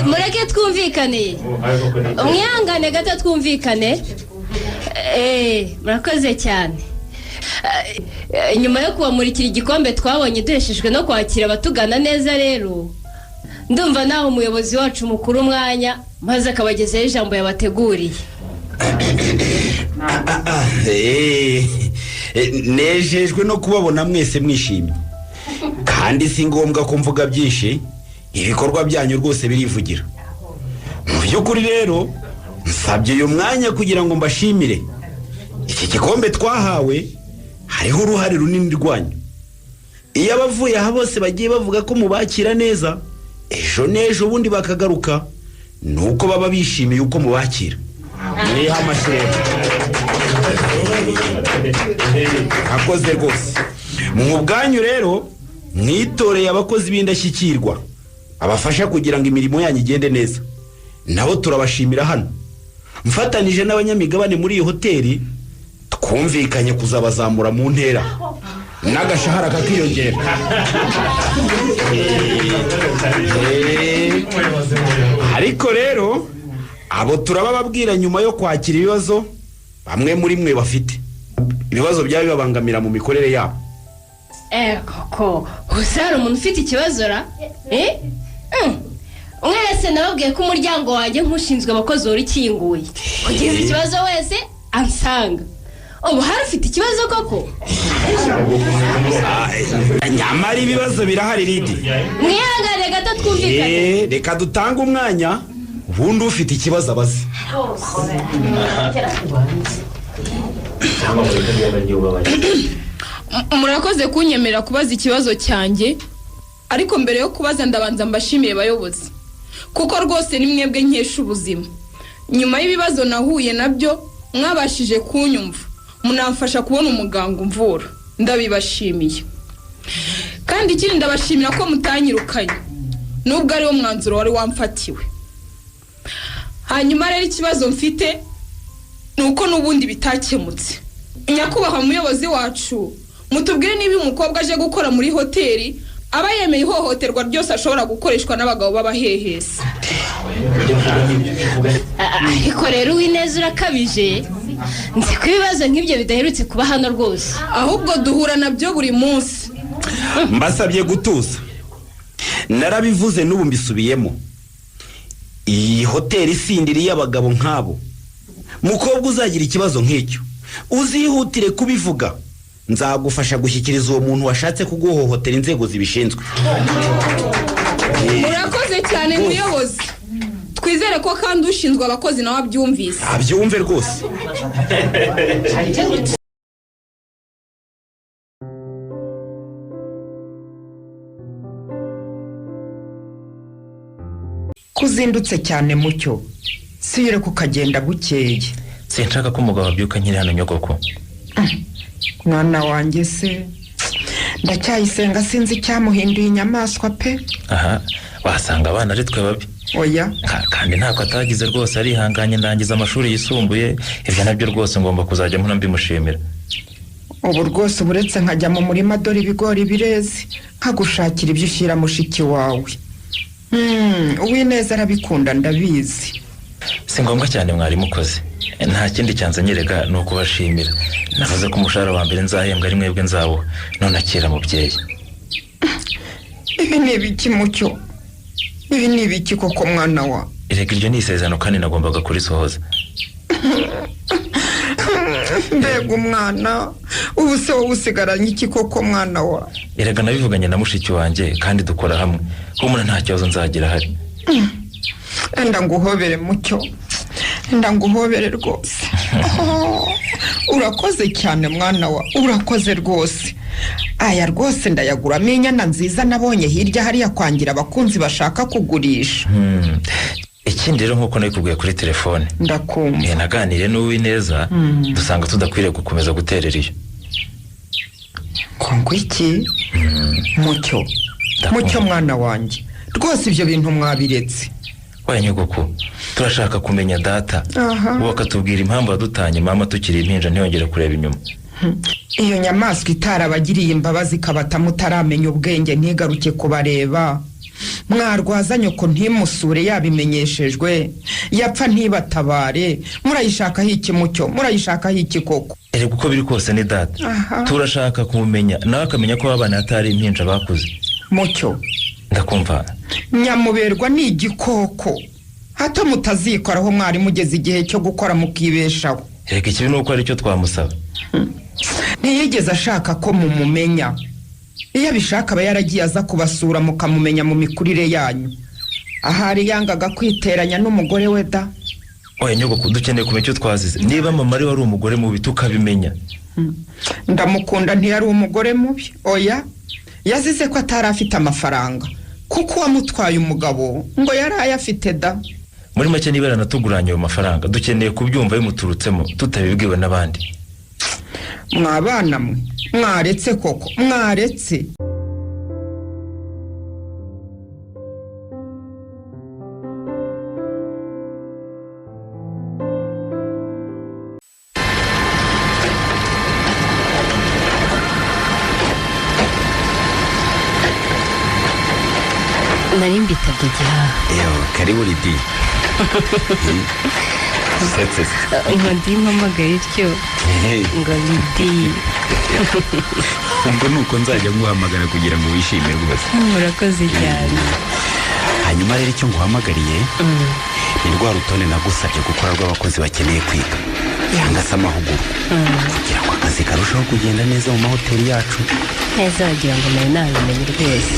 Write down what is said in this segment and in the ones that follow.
mureke twumvikane umwihangane gato twumvikane murakoze cyane nyuma yo kubamurikira igikombe twabonye duheshejwe no kwakira abatugana neza rero ndumva naho umuyobozi wacu mukuru umwanya maze akabagezaho ijambo yabateguriye. nejejwe no kubabona mwese mwishimye kandi si ngombwa ko mvuga byinshi, ibikorwa byanyu rwose birivugira. Mu by'ukuri rero nsabye uyu mwanya kugira ngo mbashimire. Iki gikombe twahawe hariho uruhare runini rwanyu. Iyo abavuye aha bose bagiye bavuga ko mubakira neza, ejo n'ejo bundi bakagaruka, nuko baba bishimiye uko mubakira. Niha amashuri akoze rwose. Mu bwanyu rero mwitoreye abakozi b'indashyikirwa abafasha kugira ngo imirimo yanyu igende neza, nabo turabashimira hano. Mfatanije n'abanyamigabane muri iyi hoteli twumvikanye kuzabazamura mu ntera n'agashahara kakiyongera. Ariko rero abo turabababwira nyuma yo kwakira ibibazo bamwe muri mwe bafite ibibazo byaba bibabangamira mu mikorere yabo. Koko usara umuntu ufite ikibazo ra umwese nababwiye ko umuryango wanjye nk'ushinzwe abakozi wari ukinguye, ugize ikibazo wese ansanga. Ubu hari ufite ikibazo koko? Nyamara ibibazo birahari Lidi. Mwihangane gato twumvikane. Reka dutanga umwanya ubundi ufite ikibazo abaze. Murakoze kunyemera kubaza ikibazo cyanjye, ariko mbere yo kubaza ndabanza mbashimiye abayobozi kuko rwose ni mwebwe nkesha ubuzima. Nyuma y'ibibazo nahuye nabyo mwabashije kunyumva, munamfasha kubona umuganga umvura, ndabibashimiye. Kandi ikindi ndabashimira ko mutanyirukanye nubwo ari wo mwanzuro wari wamfatiwe. Hanyuma rero ikibazo mfite nuko nubundi bitakemutse. Nyakubahwa umuyobozi wacu, mutubwire niba umukobwa aje gukora muri hoteli aba yemeye ihohoterwa ryose ashobora gukoreshwa n'abagabo b'abahehesi. Ariko rero Uwineza urakabije, nzi ko ibibazo nk'ibyo bidaherutse kuba hano rwose, ahubwo duhura nabyo buri munsi. Mbasabye gutuza, narabivuze n'ubu mbisubiyemo. Iyi hoteli sindiri y'abagabo nk'abo. Mukobwa uzagira ikibazo nk'icyo uzihutire kubivuga, nzagufasha gushyikiriza uwo muntu washatse kuguhohotera inzego zibishinzwe. Murakoze cyane muyobozi, twizere ko kandi ushinzwe abakozi nawe abyumvise. Abyumve rwose. Kuzindutse cyane mucyo, siyure kukagenda bukeye. Sinshaka ko umugabo abyuka nkiri hano nyogoko. Mwana wanjye se, ndacyayisenga sinzi icyamuhinduye inyamaswa pe. Aha, wasanga abana ari twe babi. Oya. Kandi ntako atagize rwose, arihanganye ndangiza amashuri yisumbuye, ibyo nabyo rwose ngomba kuzajya mpora mbimushimira. Ubu rwose uburetse nkajya mu murima dore ibigori bireze, nkagushakira ibyo ushyira mushiki wawe. Uwineza arabikunda ndabizi. Si ngombwa cyane mwari mukoze, nta kindi cyanzanyerega ni ukubashimira. Navuze ko umushahara wa mbere nzahembwa ari mwebwe nzawo, none akira mubyeyi. Ibi ni ibiki mucyo? Ibi ni ibiki koko mwana wa? Erega iryo ni isezerano kandi nagombaga kurisohoza. Mbega umwana, ubu se wowe usigaranye iki koko mwana wa? Erega nabivuganye na mushiki wanjye kandi dukora hamwe, humura nta kibazo nzagira hari. Enda nguhobere mucyo, enda nguhobere rwose. Urakoze cyane mwana wa, urakoze rwose. Aya rwose ndayaguramo inyana nziza nabonye hirya hariya kwangira abakunzi bashaka kugurisha. Ikindi rero nkuko nabikubwiye kuri telefone, ndakumva. Naganiriye n'Uwineza, dusanga tudakwiriye gukomeza guterera iyo. Kongo iki? Mucyo mwana wanjye, rwose ibyo bintu mwabiretse. Oya nyogoko, turashaka kumenya data ubu akatubwira impamvu yadutanye mama tukiri impinja ntiyongere kureba inyuma. iyo nyamaswa itarabagiriye imbabazi ikabata mutaramenya ubwenge ntigaruke kubareba, mwarwaza nyoko ntimusure yabimenyeshejwe, yapfa ntibatabare, murayishakaho iki mucyo, murayishakaho iki koko? Erega uko biri kose ni data, turashaka kumumenya nawe akamenya ko abana atari impinja bakuze. Mucyo, ndakumva. Nyamuberwa ni igikoko, hato mutazikoraho mwari mugeze igihe cyo gukora mukibeshaho. Erega ikibi nuko ari cyo twamusaba. Ntiyigeze ashaka ko mumumenya, iyo abishaka aba yaragiye aza kubasura mukamumenya mu mikurire yanyu. Ahari yangaga kwiteranya n'umugore we da. Oya nyogoko, dukeneye kumenya icyo twazize. Niba mama ari wari umugore mubi tukabimenya. Ndamukunda ntiyari umugore mubi, oya, yazize ko atari afite amafaranga, kuko wamutwaye umugabo ngo yari ayafite da. Muri make niba yaranatuguranye ayo mafaranga dukeneye kubyumva bimuturutsemo tutabibwiwe n'abandi. Mwabana mwe, mwaretse koko, mwaretse. nari mbitabye Gihaha. Karibu Lidi. ngo ndimpamagaye ityo ngo Lidi. Ubwo nuko nzajya nguhamagara kugira ngo wishime rwose. Murakoze cyane. Hanyuma rero icyo nguhamagariye ni rwa rutonde nagusabye gukora rw'abakozi bakeneye kwiga cyangwa se amahugurwa kugira ngo akazi karusheho kugenda neza mu mahoteli yacu. Neza wagira ngo nawe nabimenye rwose.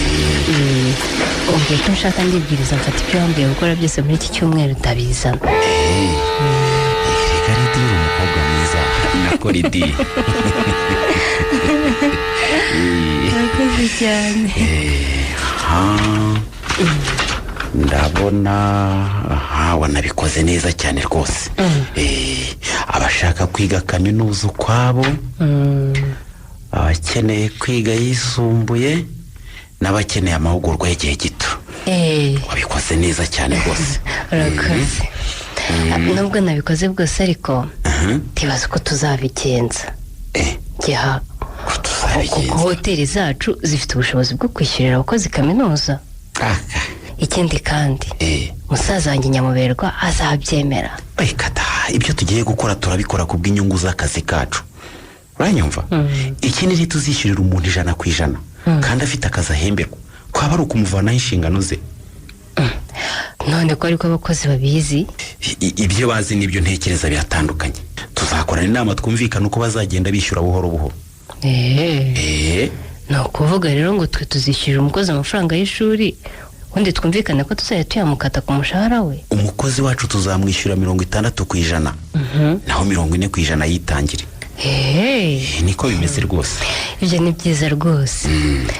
Ubwo ko nshaka ndibwiriza mfata ibyo wambwiye gukora byose muri iki cyumweru ndabizana. Reka Lidi uri umukobwa mwiza. Nako Lidi. Murakoze cyane. Ndabona wanabikoze neza cyane rwose. Abashaka kwiga kaminuza ukwabo, abakeneye kwiga yisumbuye, n'abakeneye amahugurwa y'igihe gito. Wabikoze neza cyane rwose. Urakoze. Nubwo nabikoze bwose ariko tibaza ko tuzabigenza. Giha, kuko hoteli zacu zifite ubushobozi bwo kwishyurira abakozi kaminuza. Ikindi kandi musaza wanjye Nyamuberwa azabyemera. Kata, ibyo tugiye gukora turabikora ku bw'inyungu z'akazi kacu. Uranyumva? Ikindi ntituzishyurira umuntu 100%, kandi afite akazi ahemberwa, kwaba ari ukumuvanaho inshingano ze. None ko ariko abakozi babizi? Ibyo bazi n'ibyo ntekereza biratandukanye. Tuzakorana inama twumvikana uko bazagenda bishyura buhoro buhoro. No kuvuga rero ngo twe tuzishyurira umukozi amafaranga y'ishuri, undi twumvikane ko tuzajya tuyamukata ku mushahara we. Umukozi wacu tuzamwishyura 60%, naho 40% yitangire. Niko bimeze rwose. Ibyo ni byiza rwose,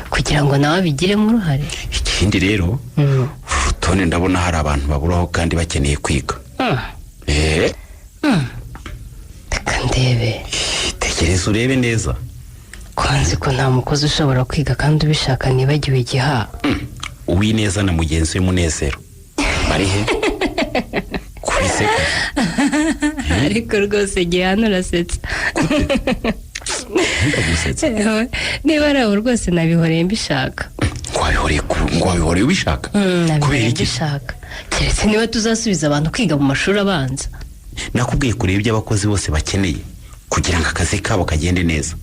kugira ngo nawe abigiremo uruhare. Ikindi rero urutonde ndabona hari abantu baburaho kandi bakeneye kwiga. Reka ndebe. Tekereza urebe neza. Kwanzi ko nta mukozi ushobora kwiga kandi ubishaka nibagiwe Igihaha. Uwineza na mugenzi we Munezero bari he? Kubiseka. Ariko rwose Gihana urasetsa. Niba ari abo rwose nabihoreye mbishaka. Wabihoreye ubishaka? Kubera iki? Keretse niba tuzasubiza abantu kwiga mu mashuri abanza. Nakubwiye kureba ibyo abakozi bose bakeneye kugira ngo akazi kabo kagende neza.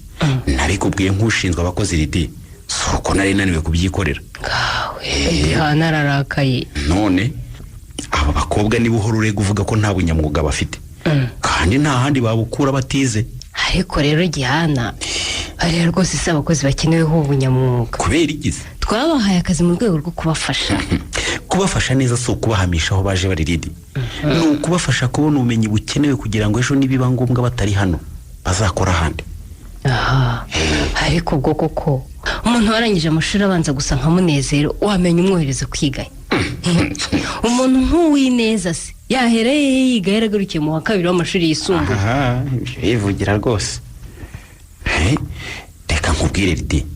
Nabikubwiye nk'ushinzwe abakozi Lidi, soko nari naniwe kubyikorera. Gihana ararakaye. None aba bakobwa niba uhora urega uvuga ko nta bunyamwuga bafite, kandi nta handi babukura batize. Ariko rero Gihana, ari rwose se abakozi bakeneweho ubunyamwuga. Kubera igize twabahaye akazi mu rwego rwo kubafasha. Kubafasha neza si ukubahamisha aho baje bari Lidi, ni ukubafasha kubona ubumenyi bukenewe kugira ngo ejo nibiba ngombwa batari hano bazakora ahandi. Ariko ubwo koko umuntu warangije amashuri abanza gusa nka Munezero wamenya umwohereza kwiga? Umuntu nk'Uwineza se yahereye yiga yaragarukiye mu wa kabiri w'amashuri yisumbuye. Yivugira rwose. Reka nkubwire Lidi,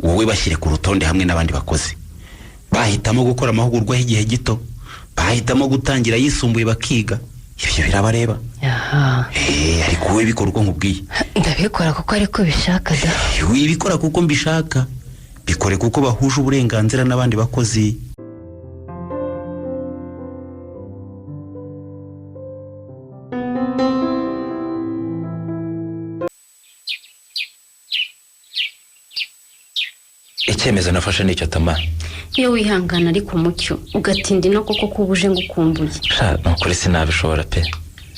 wowe bashyire ku rutonde hamwe n'abandi bakozi bahitamo gukora amahugurwa y'igihe gito, bahitamo gutangira yisumbuye bakiga, ibyo birabareba. aha Ariko wowe bikora uko nkubwiye. ndabikora kuko ariko bishaka da. Wibikora kuko mbishaka, bikore kuko bahuje uburenganzira n'abandi bakozi. icyemezo nafashe nicyo Tama. iyo wihangana ariko Mucyo ugatinda no koko kubuje ngo ukumbuye. Sha nukuri sinabishobora pe.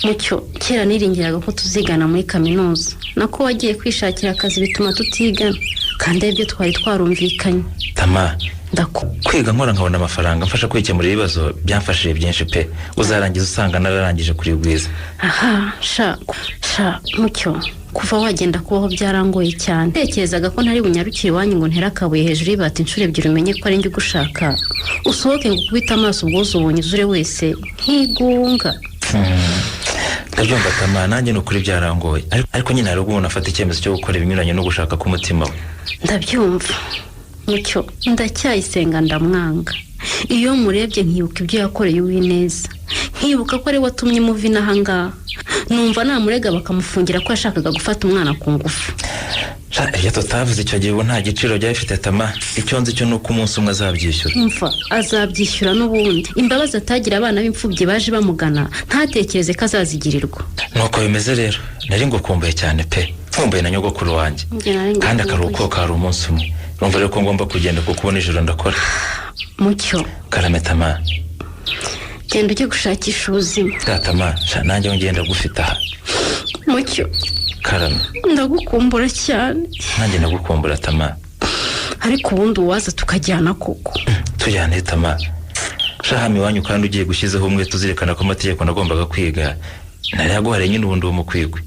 Mucyo kera niringiraga ko tuzigana muri kaminuza, nako wagiye kwishakira akazi bituma tutigana, kandi aribyo twari twarumvikanye. Tama, Ndako kwiga nkora nkabona amafaranga mfasha kwikemura ibibazo byamfashije byinshi pe. Uzarangiza usanga nararangije kuri Bwiza. aha sha Mucyo kuva wagenda kubaho byarangoye cyane. Tekerezaga ko ntari bunyarukire iwanyu ngo ntera akabuye hejuru y'ibati inshuro ebyiri umenye ko ari njye ugushaka, usohoke ngo ukubite amaso ubwuzu ubonye uzure wese nkigunga. Ndabyumva Tama, nanjye nukuri byarangoye, ariko nyine hari ubwo umuntu afata icyemezo cyo gukora ibinyuranye no gushaka k'umutima we. Ndabyumva Mucyo, ndacyayisenga ndamwanga. Iyo murebye nkibuka ibyo yakoreye Uwineza, nkibuka ko ari watumye muvina ahangaha, numva namurega bakamufungira ko yashakaga gufata umwana ku ngufu. Iyo tutavuze icyo gihe ubu nta giciro byabifite Tama. Icyo nzi cyo nuko umunsi umwe azabyishyura. Umva azabyishyura n'ubundi. Imbabazi atagira abana b'imfubyi baje bamugana, ntatekereze ko azazigirirwa. Nuko bimeze rero, nari ngukumbuye cyane pe. Mfumbuye na nyogokuru wanjye, kandi akaruhuko kari umunsi umwe. Urumva rero ko ngomba kugenda kuko ubona ijoro ndakora. Mucyo Karame Tama. genda ujye gushakisha ubuzima. Tama, nanjye ngenda gufita aha. Mucyo Karame, ndagukumbura cyane. nanjye ndagukumbura Tama. Ariko ubundi uwaza tukajyana koko. Tujyane Tama. Hano iwanyu kandi ugiye gushyizeho umwe tuzirikana ko amategeko nagombaga kwiga. Nari yaguhariye nyine ubundi umukwigwe.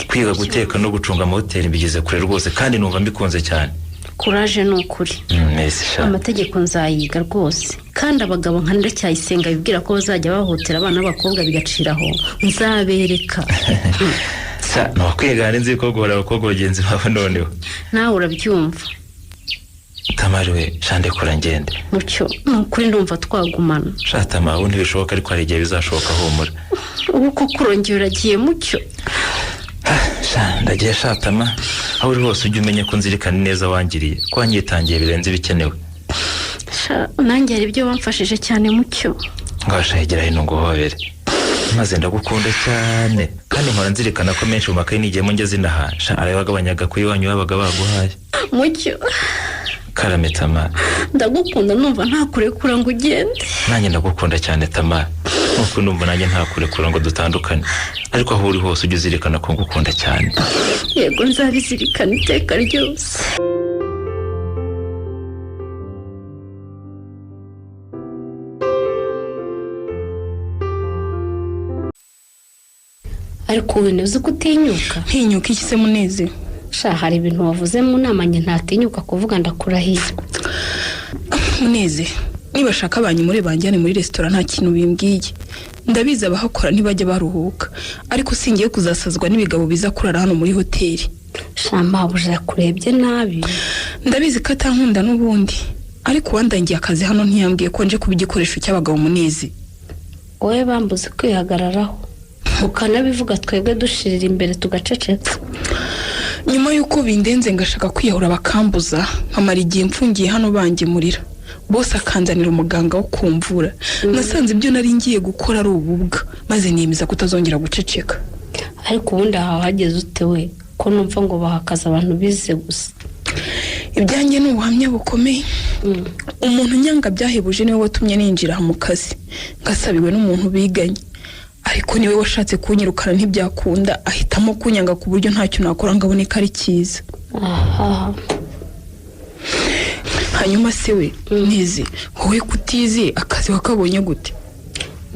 Kwiga guteka no gucunga amahoteli mbigeze kure rwose, kandi numva mbikunze cyane. Kuraje nukuri. Amategeko nzayiga rwose, kandi abagabo nka Ndacyayisenga bibwira ko bazajya bahotera abana b'abakobwa bigaciraho, nzabereka. No kwigana nzi ko guhora abakobwa bagenzi babo noneho. Nawe urabyumva. Tamari we, shande kura ngende. Mucyo nukuri ndumva twagumana. Tama, ubu ntibishoboka ariko hari igihe bizashoboka humura. Ubu koko urongera uragiye Mucyo. Ndagiye Tama, aho uri hose ujye umenya ko nzirikana neza wangiriye, ko wanyitangiye birenze bikenewe. Nanjye hari ibyo wamfashije cyane Mucyo. Ngashahegera hino ngo hobere. Maze ndagukunda cyane, kandi nkora nzirikana ko menshi mu makayi nigiyemo ngeze inaha, arabagabanyaga ku iwanyu babaga baguhaye. Mucyo Karame Tama, ndagukunda numva ntakurekura ngo ugende. Nanjye ndagukunda cyane Tama, nkuko numva nanjye ntakurekura ngo dutandukane, ariko aho uri hose ujye uzirikana ko ngukunda cyane. Yego nzabizirikana iteka ryose. Ariko wowe uzi ko utinyuka. Ntinyuka iki se Muneze? Hari ibintu wavuze mu nama njye ntatinyuka kuvuga, ndakurahiye. Muneze, niba shaka abanyumure banjyane muri restaurant nta kintu bimbwiye. Ndabiza abahakora ntibajya baruhuka, ariko singiye kuzasazwa n'ibigabo biza kurara hano muri hoteli. Mabuja kurebye nabi. Ndabizi ko atankunda n'ubundi, ariko wandangiye akazi hano ntiyambwiye ko nje kuba igikoresho cy'abagabo Muneze. Wowe bambuze kwihagararaho, ukanabivuga twebwe dushirira imbere tugaceceka. Nyuma yuko bindenze ngashaka kwiyahura bakambuza, nkamara igihe mfungiye hano bangemurira. Bose akanzanira umuganga wo kumvura. Nasanze ibyo nari ngiye gukora ari ububwa, maze niyemeza kutazongera guceceka. Ariko ubundi aha hageze ute we? Ko numva ngo bahakaza abantu bize gusa. Ibyanjye ni ubuhamya bukomeye. Umuntu nyanga byahebuje niwe watumye ninjira mu kazi, ngasabiwe n'umuntu biganye. Ariko niwe washatse kunyirukana ntibyakunda, ahitamo kunyanga ku buryo ntacyo nakora ngaboneka ari cyiza. Hanyuma se we Neze, wowe kutize akazi wakabonye gute?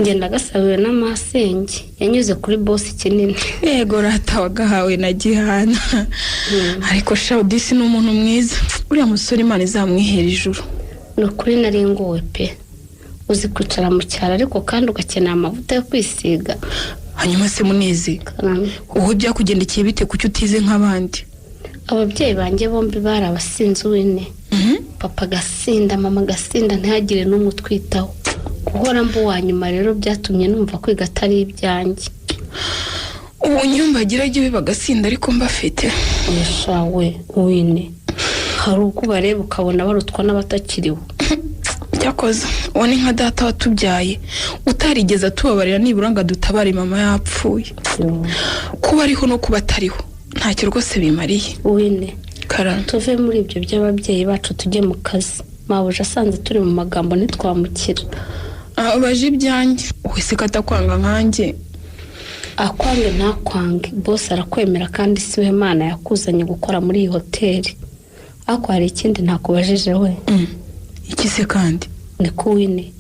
Ngenda gasabiwe n'amasenge, yanyuze kuri boss kinini. Yego ratawagahawe na Gihana. Ariko Shaudisi ni umuntu mwiza, uriya musore Imana izamwihera ijuru. Nukuri nari ngowe pe. Uzi kwicara mu cyaro ariko kandi ugakenera amavuta yo kwisiga. Hanyuma se Muneze, wowe byakugendekeye bite kucyo utize nk'abandi? Ababyeyi banjye bombi bari abasinzi wine. Papa gasinda, mama gasinda, ntihagire n'umwe utwitaho. guhora mbu wa nyuma rero byatumye numva kwiga atari ibyanjye. ubu nyumbagira igihe bagasinda ariko mbafite. Yeshawe wine hari ubwo bareba ukabona barutwa n'abatakiriho. Cyakoze uwo ni nka data watubyaye utarigeze atubabarira nibura ngo adutabare mama yapfuye. Kuba ariho no kuba atariho ntacyo rwose bimariye. Wine Karame, tuve muri ibyo by'ababyeyi bacu tujye mu kazi. Mabuja asanze turi mu magambo ntitwamukira. baje ibyanjye wese katakwanga nkanjye. Akwange ntakwange boss arakwemera kandi siwe Mana yakuzanye gukora muri iyi hoteli. Ako hari ikindi ntakubajije we. Iki se kandi? Ni ko Wine.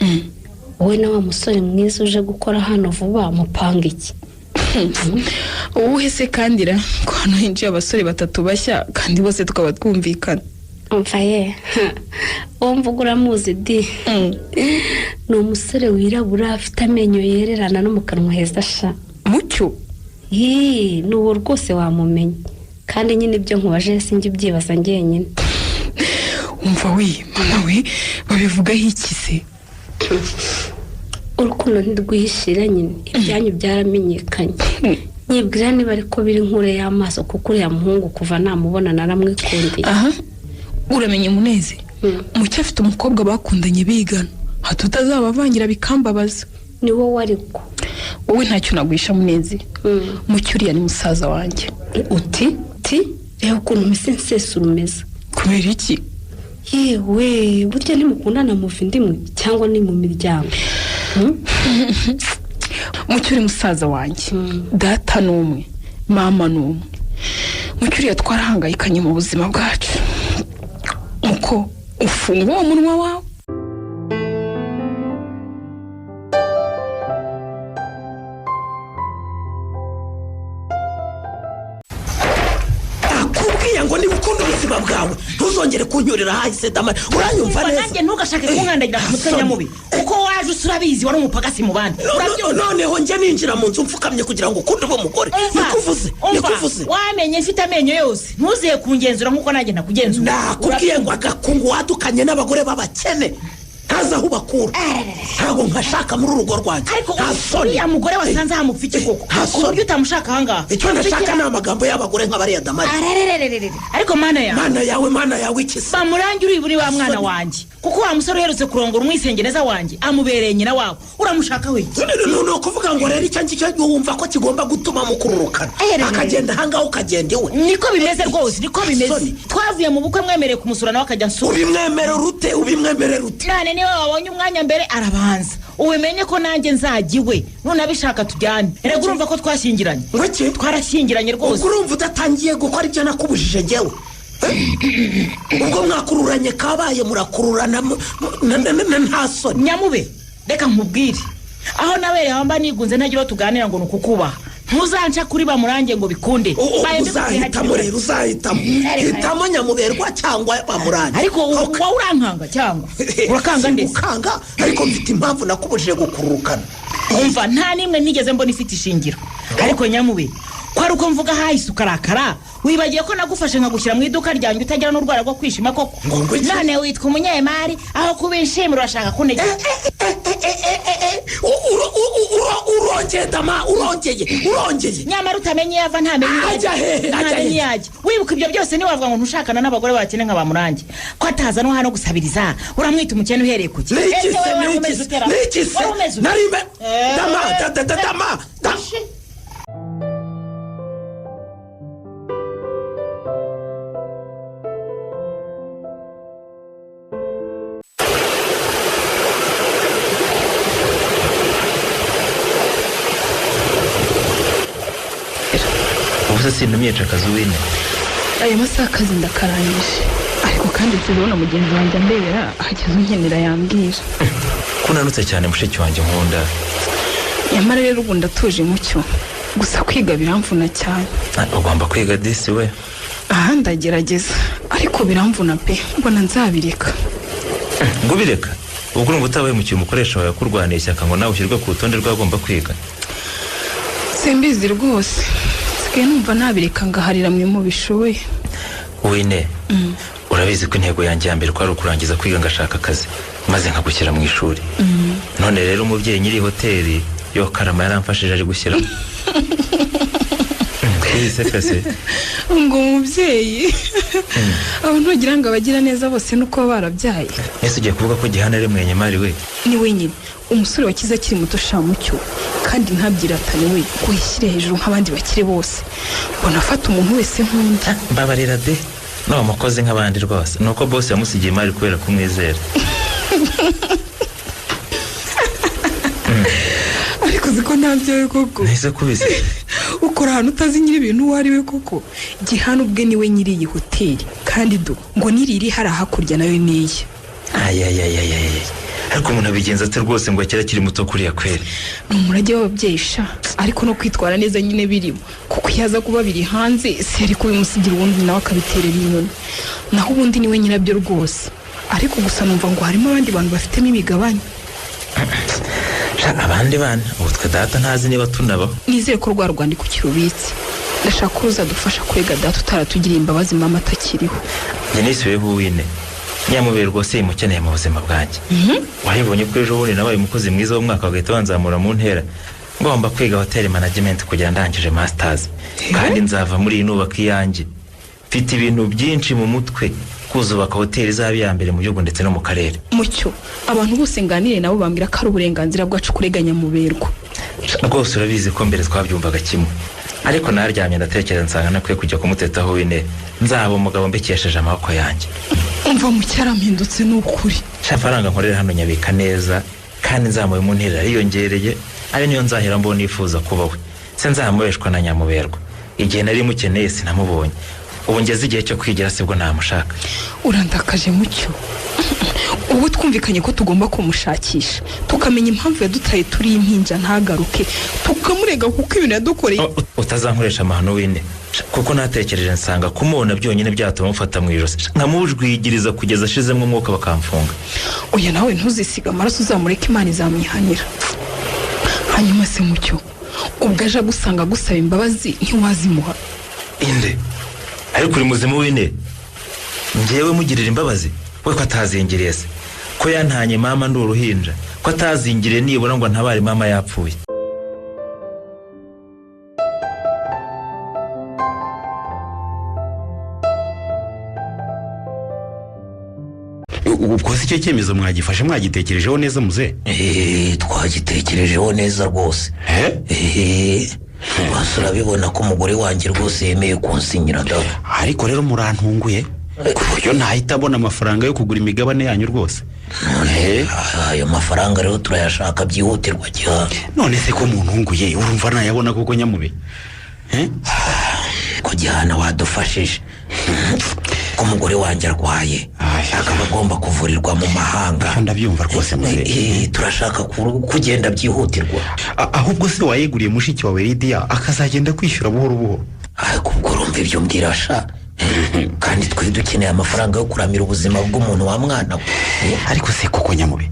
Wowe na wa musore mwiza uje gukora hano vuba mupanga iki? Uwuhe se kandi ra ko hano hinjiye abasore batatu bashya kandi bose tukaba twumvikana. Umva ye uwo mvuga uramuzi di. Ni umusore wirabura afite amenyo yererana no mu kanwa heza sha. Mucyo? Ni uwo rwose wamumenye kandi nyine ibyo nkubaje sinjye byibaza njyenyine. Umva we mama we babivugaho iki se? Urukundo ntirwihishira nyine ibyanyu byaramenyekanye. Nyibwira niba ariko biri nkure y'amaso kuko uriya muhungu kuva namubona naramwikundiye. Aha uramenye Muneze Mucyo afite umukobwa bakundanye bigana hatutazabavangira bikambabaza. Ni wowe ariko wowe ntacyo nagwisha Muneze. Mucyo uriya ni musaza wanjye. Uti reba ukuntu mise nsesura umeze. Kubera iki? Yewe burya nimukundana muva indimwe cyangwa ni mu miryango. Mucyo uri musaza wanjye. Data n'umwe mama n'umwe. Mucyo uriya twarahangayikanye mu buzima bwacu. Muko ufunga uwo munwa wawe. ngo ni ukunda ubuzima bwawe ntuzongere kunyurira hahise dama uranyumva neza. Nanjye ntugashake kunkandagira ku mutwe nyamubi kuko waje usurabizi wari umupagasi mu bandi. Noneho njye ninjira mu nzu mfukamye kugira ngo ukunde uwo mugore. Nikuvuze wamenye mfite amenyo yose ntuziye kungenzura nkuko nanjye nakugenzura. Nakubwiye ngo agakungu wadukanye n'abagore b'abakene kaza aho bakura ntabwo nkashaka muri urugo rwanjye. Ariko uriya mugore wasanze hamupfa iki koko ku buryo utamushaka ahangaha? Icyo ndashaka ni amagambo y'abagore nk'abariya Damari. Ariko mana yawe ikisi bamurange uri buri wa mwana wanjye kuko wa musore uherutse kurongora umwisengereza wanjye amubereye nyina wabo uramushaka we. No kuvuga ngo rero icyo ngicyo wumva ko kigomba gutuma mukururukana akagenda ahangaha ukagenda iwe. Niko bimeze rwose niko bimeze. Twavuye mu bukwe mwemereye kumusura nawe akajya nsura. Ubimwemere rute? Nane niwe wabonye umwanya mbere arabanza ubimenye ko nanjye nzagiwe none abishaka tujyane. Rego urumva ko twashyingiranye? Twarashyingiranye rwose. Urumva udatangiye gukora ibyo nakubujije njyewe? Ubwo mwakururanye kabaye murakururana nta soni. Nyamube reka nkubwire aho nabereye hamba nigunze ntagira tuganira ngo nukukubaha ntuzanca kuri bamurange ngo bikunde. Uzahitamo rero hitamo Nyamuberwa cyangwa bamurange. Ariko wowe urankanga cyangwa urakanga ndetse? Ukanga ariko mfite impamvu nakubujije gukururukana. Umva nta nimwe nigeze mbona ifite ishingiro. Ariko Nyamube kwari uko mvuga hahise ukarakara wibagiye ko nagufashe nkagushyira mu iduka ryanjye utagira n'urwara rwo kwishima koko. None witwa umunyemari aho kubishimira urashaka kunege. Urongeye Dama urongeye. Nyamara utamenye yava ntamenye yajya. Wibuka ibyo byose ni wavuga ngo ntushakana n'abagore bakene nka bamurange ko ataza no hano gusabiriza uramwita umukene uhereye ku ki? Nikise narime Dama Ubuse sinumyeje akazi Wine. Aya masaha akazi ndakarangije ariko kandi tubona mugenzi wanjye ambera ahageze unkenera yambwira. Kunanutse cyane mushiki wanjye nkunda. Nyamara rero ubu ndatuje Mucyo gusa kwiga biramvuna cyane. Ugomba kwiga disi we. Aha ndagerageza ariko biramvuna pe mbona nzabireka. Ngo bireka? Ubwo urumva utabaye mu kintu umukoresha wawe kurwanira ishyaka ngo nawe ushyirwe ku rutonde rw'agomba kwiga? Simbizi rwose sigaye numva nabireka ngaharira mwe mu bishoboye. Wine urabizi ko intego yanjye ya mbere kwari ukurangiza kwiga ngashaka akazi maze nkagushyira mu ishuri. none rero umubyeyi nyiri hoteli yo Karama yaramfashije ari gushyira kese ngo umubyeyi abantu bagira ngo abagira neza bose nuko barabyaye. ese ugiye kuvuga ko Gihana ari mwenye mari we ni wenyine umusore wakize akiri muto Shamucyo kandi ntabyiratane we ngo yishyire hejuru nk'abandi bakire bose mbona afata umuntu wese nk'undi. mbabarira de no mukoze nk'abandi rwose nuko boss yamusigiye mari kubera kumwizera. ariko ziko ntabyo koko nese kubize ukora ahantu utazi nyiri ibintu uwo ari we koko. Gihana ubwe niwe nyiri iyi hoteli kandi do ngo niriri hari hakurya nayo niye. ayayayayay ariko umuntu abigenza ate rwose ngo akira kiri muto kuriya kweri. ni umurage w'ababyeyi sha ariko no kwitwara neza nyine birimo kuko yaza kuba biri hanze se ariko bimusigira ubundi nawe akabiterera inyoni naho ubundi niwe nyirabyo rwose. ariko gusa numva ngo harimo abandi bantu bafitemo imigabane. abandi bana ubu twe data ntazi niba tunabaho. nizere ko rwa rwandiko kirubitse ndashaka ko ruzadufasha kurega data utaratugiriye imbabazi mama atakiriho. njye nisubiyeho wine Nyamubere rwose imukeneye mu buzima bwanjye. wayibonye ko ejo bundi nabaye umukozi mwiza w'umwaka bagahita banzamura mu ntera ngomba kwiga hotel management kugira ndangije masters kandi nzava muri iyi nubaka iyanjye mfite ibintu byinshi mu mutwe kuzubaka hoteli zaba iya mbere mu gihugu ndetse no mu karere. Mucyo abantu bose nganire nabo bambwira ko ari uburenganzira bwacu kureganya muberwa. rwose urabizi ko mbere twabyumvaga kimwe ariko naryamye ndatekereza nsanga nakwiye kujya kumutetaho wine nzaba umugabo mbikesheje amaboko yanjye. umva mucyarampindutse n'ukuri. shafaranga nkorera hano nyabika neza kandi nzamuye mu ntera yiyongereye ari niyo nzahera mbona nifuza kuba we se nzamubeshwa na Nyamuberwa igihe nari mukeneye sinamubonye ubu ngeze igihe cyo kwigira sibwo namushaka. urandakaje Mucyo ubu twumvikanye ko tugomba kumushakisha tukamenya impamvu yadutaye turi impinja ntagaruke tukamurega kuko ibintu yadukoreye. utazankoresha amahano wine kuko natekereje nsanga kumubona byonyine byatuma mufata mu ijosi nkamujwigiriza kugeza ashizemo umwuka bakamfunga. oya nawe ntuzisiga amaraso uzamureka Imana izamwihanira. hanyuma se Mucyo ubwo aje gusanga gusaba imbabazi ntiwazimuha inde ariko uri muzima wine njyewe mugirira imbabazi we ko atazingiriye se ko yantanye mama ndi uruhinja ko atazingiriye nibura ngo ntabare mama yapfuye. ubwo si cyo cyemezo mwagifashe mwagitekerejeho neza muze? twagitekerejeho neza rwose. rwose urabibona ko umugore wanjye rwose yemeye kunsinyira dawe. ariko rero murantunguye ku buryo ntahita abona amafaranga yo kugura imigabane yanyu rwose. ayo mafaranga rero turayashaka byihutirwa Gihana. none se ko muntunguye urumva nayabona koko Nyamube? ko Gihana wadufashije ko umugore wanjye arwaye akaba agomba kuvurirwa mu mahanga. ndabyumva rwose muze. turashaka kugenda byihutirwa. ahubwo se wayeguriye mushiki wawe Lydia akazagenda kwishyura buhoro buhoro. ariko ubwo urumva ibyo mbwira sha kandi twe dukeneye amafaranga yo kuramira ubuzima bw'umuntu wa mwana we. ariko se koko Nyamube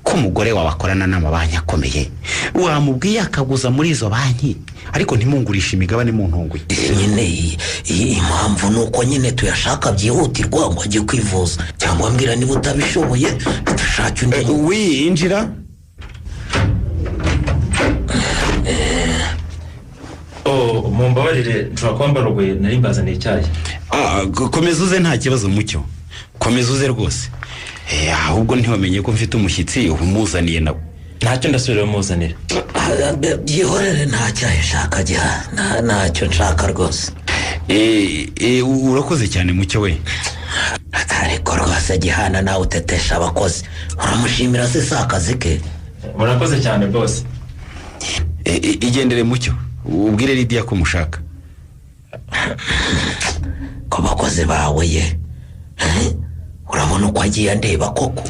ko umugore wawe akorana n'amabanki akomeye wamubwiye akaguza muri izo banki ariko ntimungurishe imigabane mu ntunguye? nyine impamvu ni uko nyine tuyashaka byihutirwa ngo ajye kwivuza cyangwa mbwira niba utabishoboye dushake undi. winjira. mumbabarire nshobora kuba mbarogoye nari mbazaniye icyayi. komeza uze nta kibazo Mucyo komeza uze rwose. ahubwo ntiwamenye ko mfite umushyitsi umuzaniye nawe. ntacyo ndasubira muzanira. byihorere nta cyayi nshaka Gihana ntacyo nshaka rwose. urakoze cyane Mucyo we. ariko rwose Gihana nawe utetesha abakozi uramushimira se si akazi ke. murakoze cyane bose. igendere Mucyo ubwire Lydia ko mushaka. ko bakozi bawe ye urabona uko agiye andeba koko.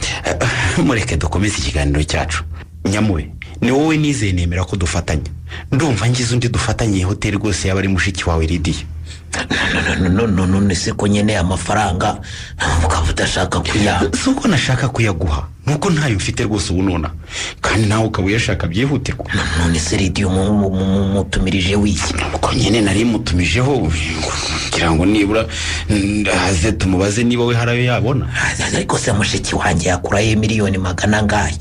mureke dukomeze ikiganiro cyacu. Nyamube ni wowe nizeye nemera ko dufatanya ndumva ngize undi dufatanye hoteli rwose yaba ari mushiki wawe Lydia. none se ko nyene amafaranga ukaba udashaka kuyaha? si uko nashaka kuyaguha nuko ntayo mfite rwose ubu nona kandi nawe ukaba uyashaka byihutirwa. none se radiyo mutumirije wiki uko nyine nari mutumijeho kugira ngo nibura haze tumubaze niba we harayo yabona. ariko se mushiki wanjye yakurayo miliyoni magana ngahe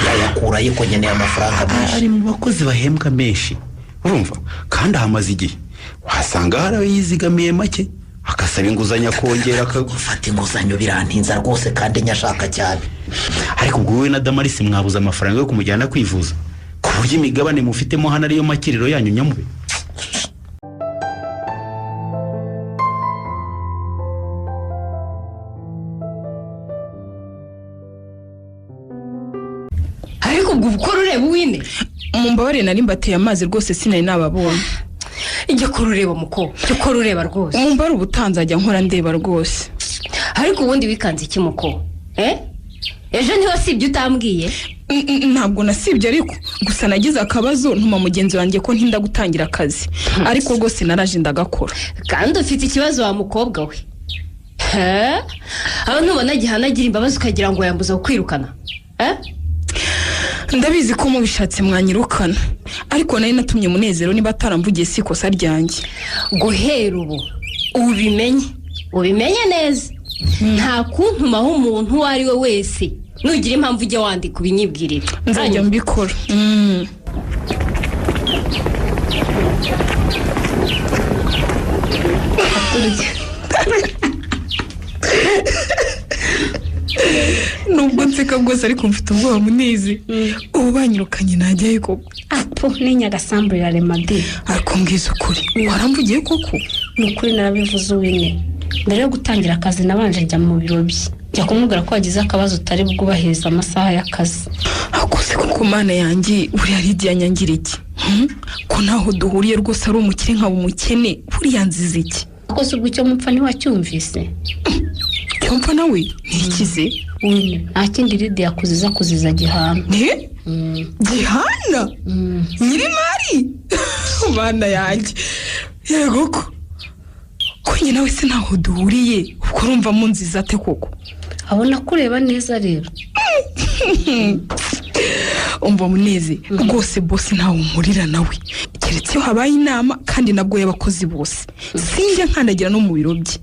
yayakurayo ko nkeneye amafaranga menshi. ari mu bakozi bahembwa menshi urumva kandi ahamaze igihe wasanga harayo yizigamiye make akasaba inguzanyo akongera gufata inguzanyo birantinza rwose kandi nyashaka cyane. ariko ubwo wowe na Damarisi mwabuze amafaranga yo kumujyana kwivuza ku buryo imigabane mufitemo hano ariyo makiriro yanyu Nyamube. ariko ubwo ukora ureba uwine mumbabare nari mbateye amazi rwose sinari nababonye. ijya kora ureba muko ijya kora ureba rwose mumbare ubutanzajya nkora ndeba rwose. ariko ubundi wikanze iki muko ejo ntiwasibye utambwiye. ntabwo nasibye ariko gusa nagize akabazo ntuma mugenzi wanjye ko ntinda gutangira akazi ariko rwose naraje ndagakora. kandi ufite ikibazo wa mukobwa we aho ntubona gihana agira imbabazi ukagira ngo yambuza kukwirukana. ndabizi ko mubishatse mwanyirukana ariko nari natumye Munezero niba ataramvugiye si ikosa ryanjye. guhera ubu ubimenye neza nta kuntumaho umuntu uwo ari we wese nugira impamvu ujya wandika ubinyibwirire nzajya mbikora. nubwo nseka bwose ariko mfite ubwoba Munezi ubu banyirukanye najyayo koko. apo ni Nyagasambu ya Remadi. ariko mbwiza ukuri waramvugiye koko? ni ukuri narabivuze uwine mbere yo gutangira akazi nabanje njya mu biro bye njya kumubwira ko wagize akabazo utari bwubahiriza amasaha y'akazi. akose kuko mana yanjye buriya Lidiya nyangira iki ko naho duhuriye rwose ari umukire nkaba umukene buriya nziza iki? akose ubwo icyo mupfa ntiwacyumvise? cyumva nawe ntikize nta kindi Lidiya kuziza kuziza Gihana. Gihana Nyirimari mana yanjye yego ko nyine nawe se naho duhuriye ubwo urumva mu nziza ate koko? abona kureba neza rero. umva Munezi rwose bose ntawe umurira nawe keretse iyo habaye inama kandi nabwo y'abakozi bose sinjya nkandagira no mu biro bye.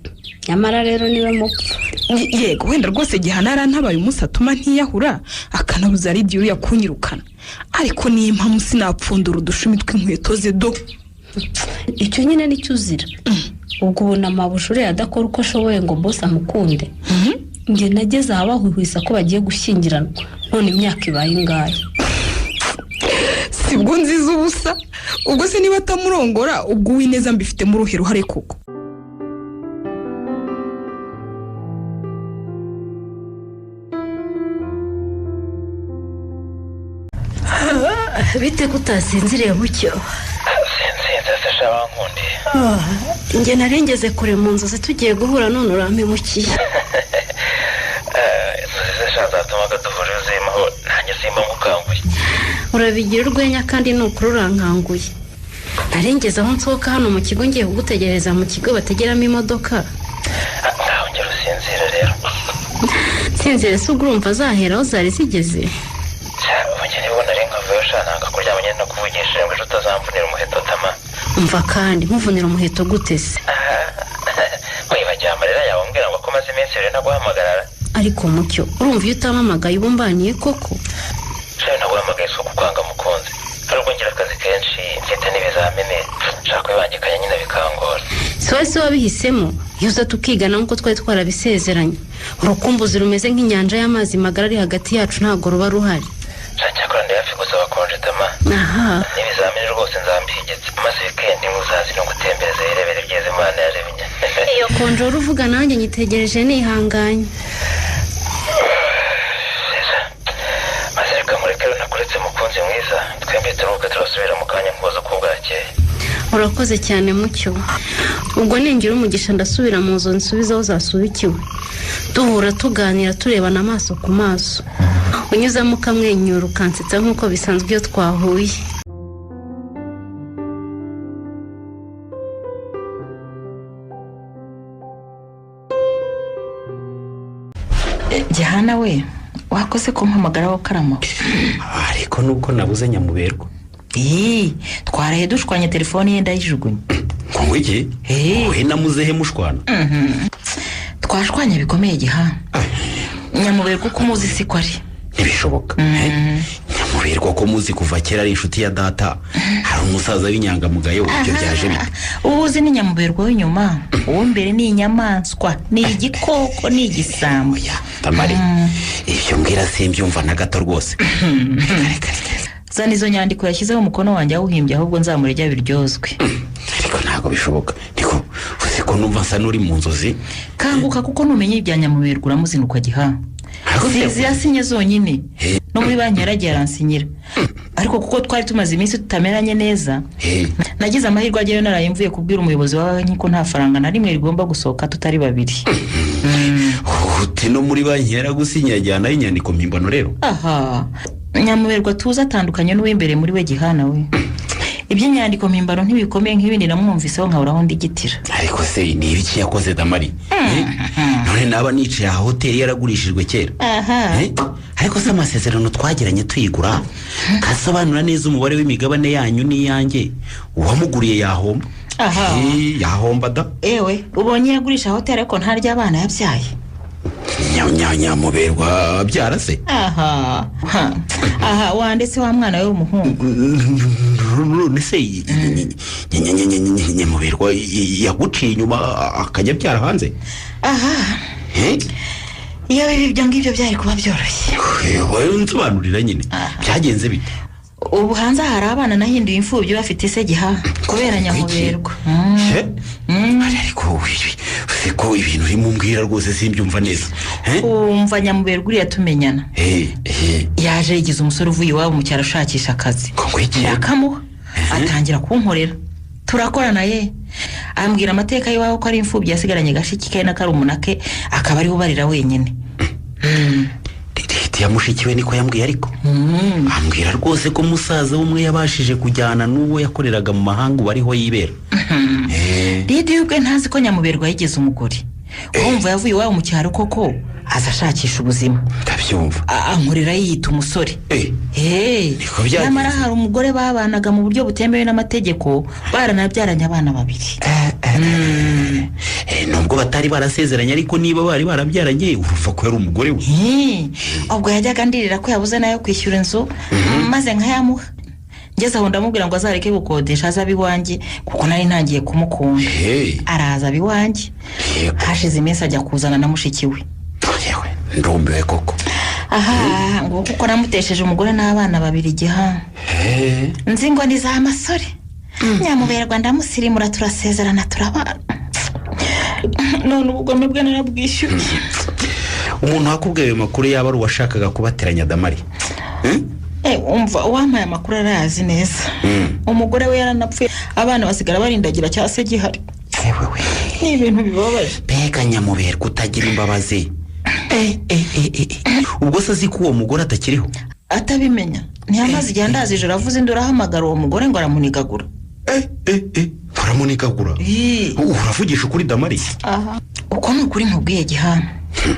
nyamara rero niwe mupfa. yego wenda rwose Gihana yarantabaye umunsi atuma ntiyahura akanabuza Lidiya uriya kunyirukana ariko niyo impamvu sinapfundura udushumi tw'inkweto ze do. icyo nyine nicyo uzira. ubwo ubona amabushure adakora uko ashoboye ngo bose amukunde. njye nageze aha bahuhwisa ko bagiye gushyingiranwa none imyaka ibaye ingahe. sibwo nziza ubusa ubwo se niba atamurongora ubwo uwineza mbifitemo uruhe ruhare koko? bite kutasinziriye Mucyo? sinzinze se shaba nkundiye. njye narengeze kure mu nzozi tugiye guhura none urampemukiye. inzozi ze zatuma duhurira uzimaho nanjye simba mukanguye. urabigira urwenya kandi ni ukuri urankanguye. narengeze aho nsohoka hano mu kigo ngiye kugutegereza mu kigo bategeramo imodoka. ngaho ngera usinzira rero. sinzire se ubwo urumva zahera aho zari zigeze? ubugeni bwo nari nkavuye nanga kuryama nyine no kuvugisha ngo ejo utazamvunira umuheto Tama. umva kandi nkuvunira umuheto gute se? wibagiwe amarira yawe umbwira ngo ko maze iminsi rero naguhamagarara. ariko Mucyo urumva iyo utamamagaye uba umbaniye koko? rero naguhamagaye si ukukwanga mukunzi hari ubwo ngira akazi kenshi mfite n'ibizamini nshaka kubibangikanya nyine bikangora. si wowe se wabihisemo iyo uza tukigana nk'uko twari twarabisezeranye. urukumbuzi rumeze nk'inyanja y'amazi magara ari hagati yacu ntabwo ruba ruhari. cyakora ndayafi gusaba konje Tama. aha n'ibizamini rwose nzambihigetse maze wikendi muzazi no gutembereza irebere ibyiza Imana yaremye. iyo konjora uvuga nanjye nyitegereje nihanganye. maze reka mureke rero nakuretse mukunzi mwiza twembi turuhuke turasubira mu kanya nkubaza ko bwakeye. urakoze cyane Mucyo. ubwo ningira umugisha ndasubira mu nzu nsubiza aho zasubikiwe duhura tuganira turebana amaso ku maso unyuzamo ukamwenyura ukansetsa nk'uko bisanzwe iyo twahuye. Gihana we wakoze kumpamagara wo Karama. ariko nuko nabuze Nyamuberwa. Twaraye dushwanye telefone ye ndayijugunye. Ngo iki? We namuzehe mushwana. Twashwanye bikomeye Giha. Nyamuberwa uko muzi siko ari. Ntibishoboka. Nyamuberwa ko muzi kuva kera ari inshuti ya data. Hari umusaza w'inyangamugayo ibyo byaje bite? Ubuzi ni Nyamuberwa w'inyuma. Uwo mbere ni inyamaswa, ni igikoko, ni igisambo. Tamari, ibyo mbwira simbyumva na gato rwose. Zana izo nyandiko yashyizeho umukono wanjye awuhimbye ahubwo nzamurejya biryozwe. Ariko ntago bishoboka. Niko usiko numva nsa nuri mu nzozi. Kanguka kuko numenye ibya Nyamuberwa uramuzinukwa Giha. Sizi yasinye zonyine. No muri banki yaragiye aransinyira. Ariko kuko twari tumaze iminsi tutameranye neza, nagize amahirwe agera naraye mvuye kubwira umuyobozi wa banki ko nta faranga na rimwe rigomba gusohoka tutari babiri. Uti no muri banki yaragusinya ajyana inyandiko mpimbano rero. Nyamuberwa tuza atandukanye n'uw'imbere muri we Gihana we. Iby'inyandiko mpimbano ntibikomeye nk'ibindi namwumviseho nkaburaho ndigitira. Ariko se ni ibiki yakoze Damari? None naba nicaye aha hoteli yaragurishijwe kera. Ariko se amasezerano twagiranye tuyigura kasobanura neza umubare w'imigabane yanyu n'iyanjye uwamuguriye yahomba. Yahomba da. Ewe ubonye yagurisha hoteli ariko ntarya abana yabyaye. Nyamuberwa abyara se? Wandetse wa mwana we w'umuhungu. None se Nyamuberwa yaguciye inyuma akajya abyara hanze? Iyo ibyo ngibyo byari kuba byoroshye. Wowe nsobanurira nyine byagenze bite? Ubu hanze hari abana nahinduye imfubyi bafite se Giha kubera Nyamuberwa. Ariko ko ibintu uri mumbwira rwose simbyumva neza. Umva Nyamuberwa uriya tumenyana. Yaje yigize umusore uvuye iwabo mu cyaro ashakisha akazi. Akamuha atangira kunkorera. Turakorana ye. Ambwira amateka y'iwabo ko ari imfubyi yasigaranye gashiki ke na karumuna ke akaba ari ubarira wenyine. Yamushikiwe niko yambwiye ariko. Ambwira rwose ko musaza umwe yabashije kujyana n'uwo yakoreraga mu mahanga bariho yibera. Ridi ubwe ntazi ko Nyamuberwa yigeze umugore. Urumva yavuye iwabo mu cyaro koko azashakisha ubuzima. Ndabyumva. Ankorera yita umusore. Niko byagiye. Nyamara hari umugore babanaga mu buryo butemewe n'amategeko baranabyaranye abana babiri. Nubwo batari barasezeranye ariko niba bari barabyaranye urufa ko yari umugore we. Ubwo yajyaga ndirira ko yabuze nayo kwishyura inzu maze nkayamuha. Ngeze aho ndamubwira ngo azareke gukodesha azabi wanjye kuko nari ntangiye kumukunda. Araza abiwanjye. Hashize iminsi ajya kuzana na mushikiwe. Yewe ndumbiwe koko. Ngo kuko namutesheje umugore n'abana babiri Giha. Nzi ngo ni za masore. Nyamuberwa ndamusirimura turasezerana turabana. None ubugome bwe narabwishyuye. Umuntu wakubwiye ayo makuru yaba ari uwashakaga kubateranya Damari. Umva uwampaye amakuru arazi neza. Umugore we yaranapfuye abana basigara barindagira cyase gihari. Ni ibintu bibabaje. Mbega Nyamuberwa utagira imbabazi. Ubwo se azi ko uwo mugore atakiriho? Atabimenya ntiyamaze igihe ndazi ijoro avuze induru ahamagara uwo mugore ngo aramunigagura. Aramunigagura? Uravugisha ukuri Damari? Uko ni ukuri nkubwiye Gihana.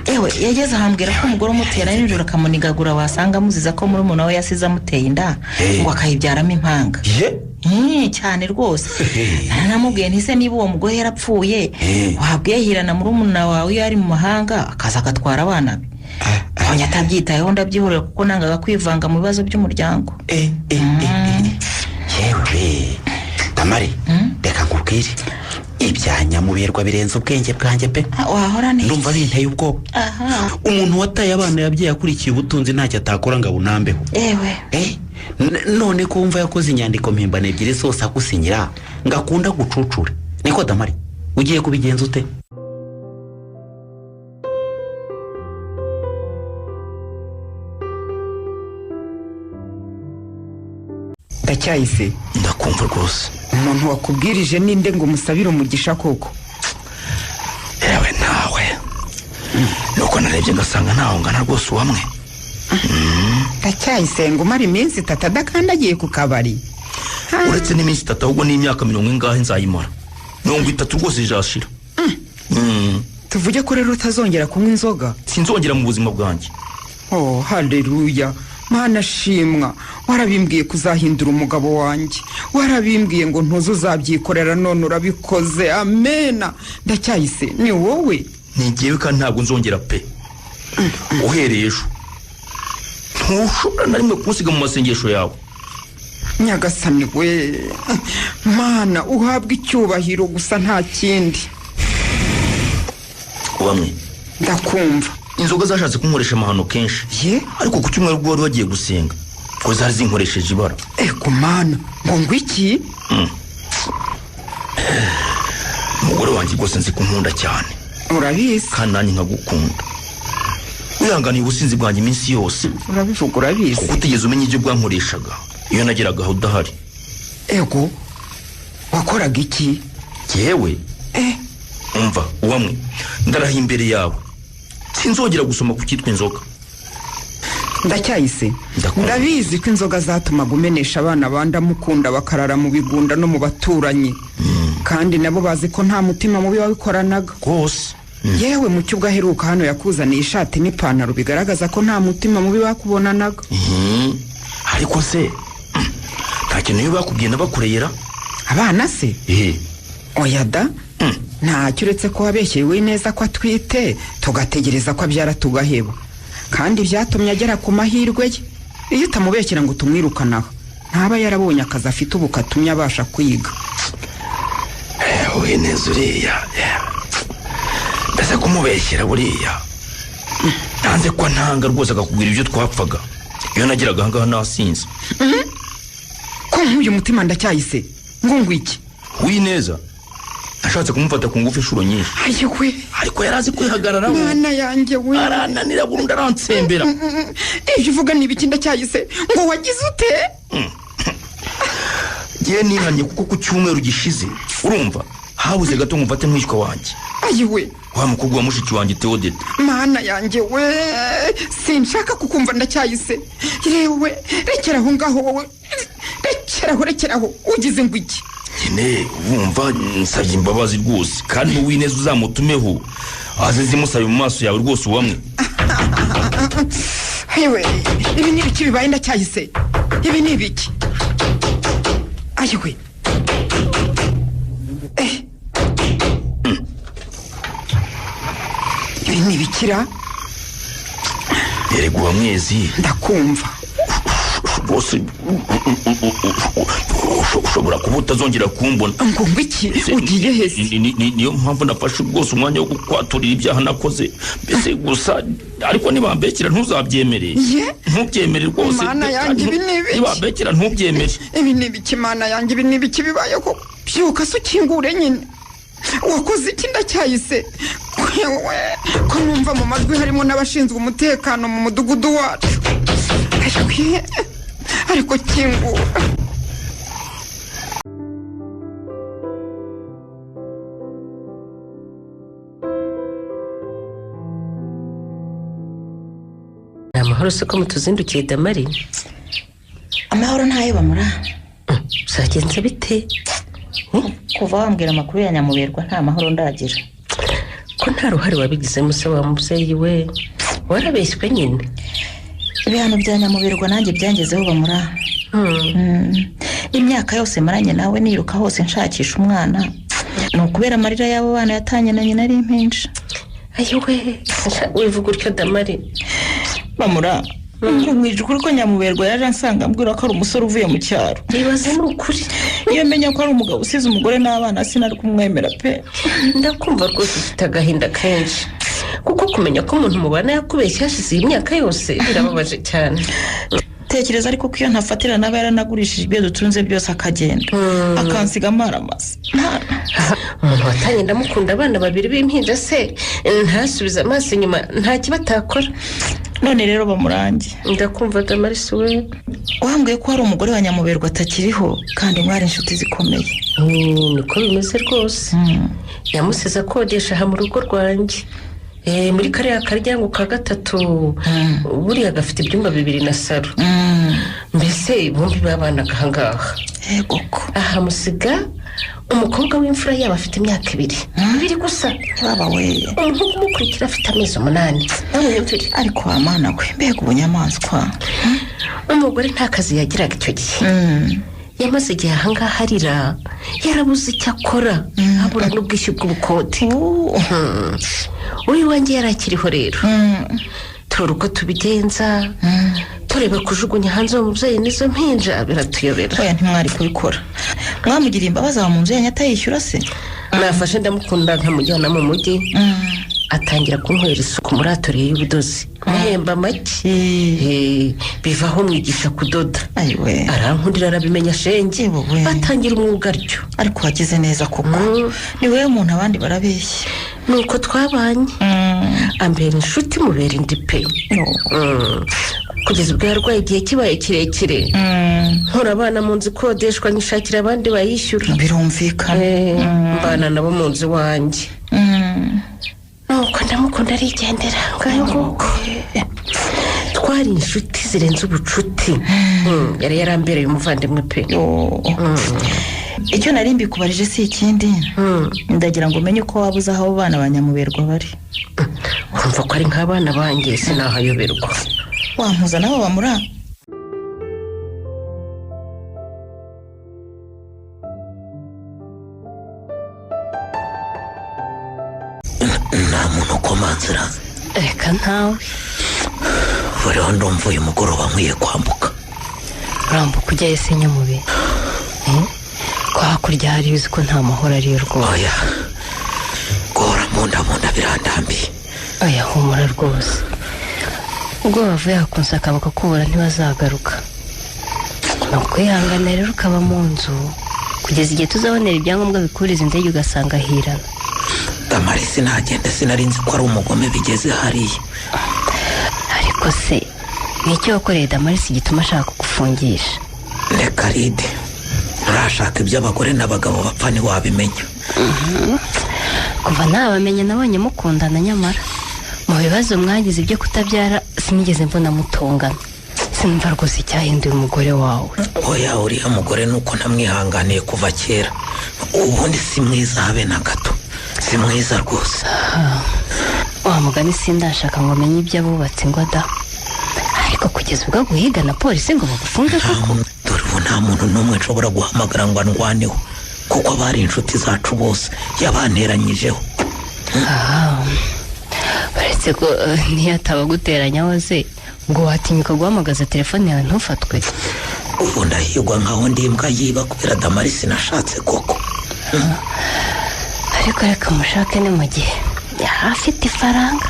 Ewe yageze ahambwira ko umugore umutera nijoro akamunigagura wasanga amuziza ko muri umuntu we yasize amuteye inda ngo akayibyaramo impanga. Cyane rwose. Namubwiye ntise niba uwo mugore yarapfuye wabwiye hirana muri umuntu wawe iyo ari mu mahanga akaza agatwara abana be. Abonye atabyitayeho ndabyihorera kuko nangaga kwivanga mu bibazo by'umuryango. Yewe Damari reka nkubwire ibya Nyamuberwa birenze ubwenge bwanjye pe. Wahora neza. Ndumva binteye ubwoba. Umuntu wataye abana yabyaye akurikiye ubutunzi ntacyo atakora ngo abunambeho. None ko wumva yakoze inyandiko mpimbano ebyiri zose akusinyira ngakunda gucucura. Niko Damari ugiye kubigenza ute? Ndacyahise. Ndakumva rwose. Umuntu wakubwirije ninde ngo musabire umugisha koko? Yewe nawe. Nuko narebye ngasanga ntaho ngana rwose uwamwe. Ndacyahise ngo umara iminsi 3 adakandagiye ku kabari. Uretse n'iminsi 3 ahubwo n'imyaka 40 nzayimara. 30 rwose ijashira. Tuvuge ko rero utazongera kunywa inzoga. Sinzongera mu buzima bwanjye. Oh haleluya, mana shimwa, warabimbwiye kuzahindura umugabo wanjye, warabimbwiye ngo ntuze uzabyikorera, none urabikoze. Amena. Ndacyahise ni wowe? Nigiyewe kandi ntabwo nzongera pe. Uhereye ejo ntushobora na rimwe kunsiga mu masengesho yawe. Nyagasani we, mana uhabwa icyubahiro gusa nta kindi. Bamwe ndakumva. Inzoga zashatse kunkoresha amahano kenshi. Ye? Ariko ku cyumweru ubwo wari wagiye gusenga ko zari zinkoresheje ibara. Eko mana, ngo iki? Umugore wanjye rwose nzi kunkunda cyane. Urabizi? Kandi nanjye nkagukunda. Wihanganiye ubusinzi bwanjye iminsi yose. Urabivuga urabizi? Kuko utigeze umenya ibyo bwankoreshaga iyo nageraga aho udahari. Ego wakoraga iki? Yewe umva uwamwe, ndaraha imbere yawe sinzongera gusoma ku cyitwa inzoga. Ndacyahise ndabizi ko inzoga zatumaga umenesha abana bandamukunda bakarara mu bigunda no mu baturanyi. Kandi nabo bazi ko nta mutima mubi wabikoranaga rwose. Yewe mu cyubwa heruka hano yakuzaniye ishati n'ipantaro bigaragaza ko nta mutima mubi bakubonanaga. Ariko se nta kintu iyo bakubwiye n'abakureyera abana se? Oya da, ntacyo uretse ko wabeshyewe neza ko atwite tugategereza ko abyara tugaheba, kandi byatumye agera ku mahirwe ye. Iyo utamubeshyira ngo tumwirukanaho ntaba yarabonye akazi afite ubu katumye abasha kwiga. Wowe neza uriya mbese kumubeshyira buriya ntanze ko ntanga rwose akakubwira ibyo twapfaga iyo nageraga ahangaha nasinze. Ko nk'uyu mutima ndacyahise ngo iki? Wineza nashatse kumufata ku ngufu inshuro nyinshi. Ayiwe, ariko yarazi kwihagararaho. Mana yanjye we, arananira burundu aransembera. Ibyo uvuga ni ibiki ndacyahise? Ngo wagize ute? Ngiye nihanye kuko ku cyumweru gishize urumva habuze gato ngufate mwishywa wanjye. Ayiwe, wa mukobwa wa mushiki wanjye Theodete. Mana yanjye we, sinshaka kukumva ndacyahise. Yewe rekera aho ngaho wowe, rekeraho ugize ngo iki? Nyine wumva nsabye imbabazi rwose, kandi Uwineza uzamutumeho aze zimusaba mu maso yawe rwose uwamwe. Ayiwe, ibi ni ibiki bibaye ndacyahise? Ibi ni ibiki? Ayiwe, ibi ni ibikira? Erega uwa Mwezi ndakumva bose ushobora kuba utazongera kumbona. ngo iki? Ugiye hese? Niyo mpamvu nafashe rwose umwanya wo kwaturira ibyaha nakoze. Mbese gusa ariko nibambekera ntuzabyemere. Ntubyemere rwose. Mana yanjye ibi ni ibiki? Nibambekera ntubyemere. Ibi ni ibiki mana yanjye? Ibi ni ibiki bibayeho? Byuka se ukingure nyine. Wakoze iki ndacyahise? Wewe ko numva mu majwi harimo n'abashinzwe umutekano mu mudugudu wacu. Ariko kingura. Amahoro se ko mutuzindukiye Damari? Amahoro ntayo bamura. Zagenze bite? Kuva wambwira amakuru ya Nyamuberwa nta mahoro ndagira. Ko nta ruhare wabigizemo se wa mubyeyi we? Warabeshywe nyine. Ibihano bya Nyamuberwa nanjye byangezeho bamura. Imyaka yose maranye nawe niruka hose nshakisha umwana. No kubera amarira y'abo bana yatanye na nyina ari impinja. Ayiwe, wivuga utyo Damari. Bamura, mwije ukuri ko Nyamuberwa yaje ansanga ambwira ko ari umusore uvuye mu cyaro. Nibaze n'ukuri. Iyo menya ko ari umugabo usize umugore n'abana sinari kumwemera pe. Ndakumva rwose ufite agahinda kenshi. Kuko kumenya ko umuntu mubana yakubeshya hashize imyaka yose birababaje cyane. Tekereza ariko ko iyo ntafatira nabe yaranagurishije ibyo dutunze byose akagenda. Akansiga amaramasa. Umuntu watanye ndamukunda abana babiri b'impinja se ntasubiza amaso inyuma nta kibatakora. None rero bamurange. Ndakumva Damari we. Wambwiye ko hari umugore wa Nyamuberwa atakiriho kandi mwari inshuti zikomeye. Niko bimeze rwose. Yamusize akodesha aha mu rugo rwanjye. Muri kariya karyango ka gatatu buriya gafite ibyumba 2 na saro. Mbese bombi babanaga ahangaha. Yego ko. Aha musiga umukobwa w'imfura yaba afite imyaka 2 gusa. baba we umuhungu umukurikira afite amezi 8. nawe yumvire. ariko wamana we mbega ubunyamaswa. umugore nta kazi yagiraga icyo gihe. yamaze igihe ahangaha arira yarabuze icyo akora abura n'ubwishyu bw'ubukode. uyu wanjye yarakiriho rero. turora uko tubigenza tureba kujugunya hanze uwo mubyeyi n'izo mpinja biratuyobera. oya ntimwari kubikora mwamugiriye imbabazi aba mu nzu yanyu atayishyura se. nafashe ndamukunda nkamujyana mu mujyi atangira kunkorera isuku muri atoriye y'ubudozi muhemba make. bivaho mwigisha kudoda. ayiwe arankundira arabimenya shenge atangira umwuga aryo. ariko wagize neza koko ni wowe umuntu abandi barabeshya. nuko twabanye ambera inshuti mubera indi pe. kugeza ubwo yarwaye igihe kibaye kirekire. nkora abana mu nzu ikodeshwa nyishakira abandi bayishyura. birumvikana. mbana nabo mu nzu wanjye. nuko ndamukunda arigendera ngayo nguko. twari inshuti zirenze ubucuti. yari yarambereye umuvandimwe pe. icyo nari mbikubarije si ikindi. ndagira ngo umenye uko wabuze aho abo bana banyamuberwa bari. urumva ko ari nk'abana banjye sinahayoberwa. wampuza nabo bamura. nta muntu ukomanzira. reka ntawe. buriho ndumva uyu mugoroba nkwiye kwambuka. urambuka ujyayo se Nyamubi? ko hakurya hari uzi ko nta mahoro ariyo rwose. oya guhora munda birandambiye. oya humura rwose. ubwo bavuye hakunsaka bakakubura ntibazagaruka. ni ukwihangana rero ukaba mu nzu kugeza igihe tuzabonera ibyangombwa bikuriza indege ugasanga hirana. Damarisi ntagende sinarinzi ko ari umugome bigeze hariya. ariko se ni icyo wakoreye Damarisi gituma ashaka kugufungisha? reka ride nturashaka iby'abagore n'abagabo bapfa ntiwabimenya. kuva ntabamenye nabonye mukundana nyamara mu bibazo mwagize ibyo kutabyara sinigeze mbona mutongana. sinumva rwose icyahinduye umugore wawe. oya uriya mugore nuko ntamwihanganiye kuva kera. ubundi si mwiza habe na gato. si mwiza rwose. wa mugani sindashaka ngo menye ibyo abubatse ngo da. ariko kugeza ubwo guhiga na polisi ngo bagufunge koko. dore ubu nta muntu n'umwe nshobora guhamagara ngo andwaneho kuko abari inshuti zacu bose yabanteranyijeho. baretse ko ntiyataba guteranyaho se ngo watinyuka guhamagaza telefone yawe ntufatwe. ubu ndahigwa nkaho ndi imbwa yiba kubera Damarisi nashatse koko. ariko reka mushake ni mu gihe yari afite ifaranga.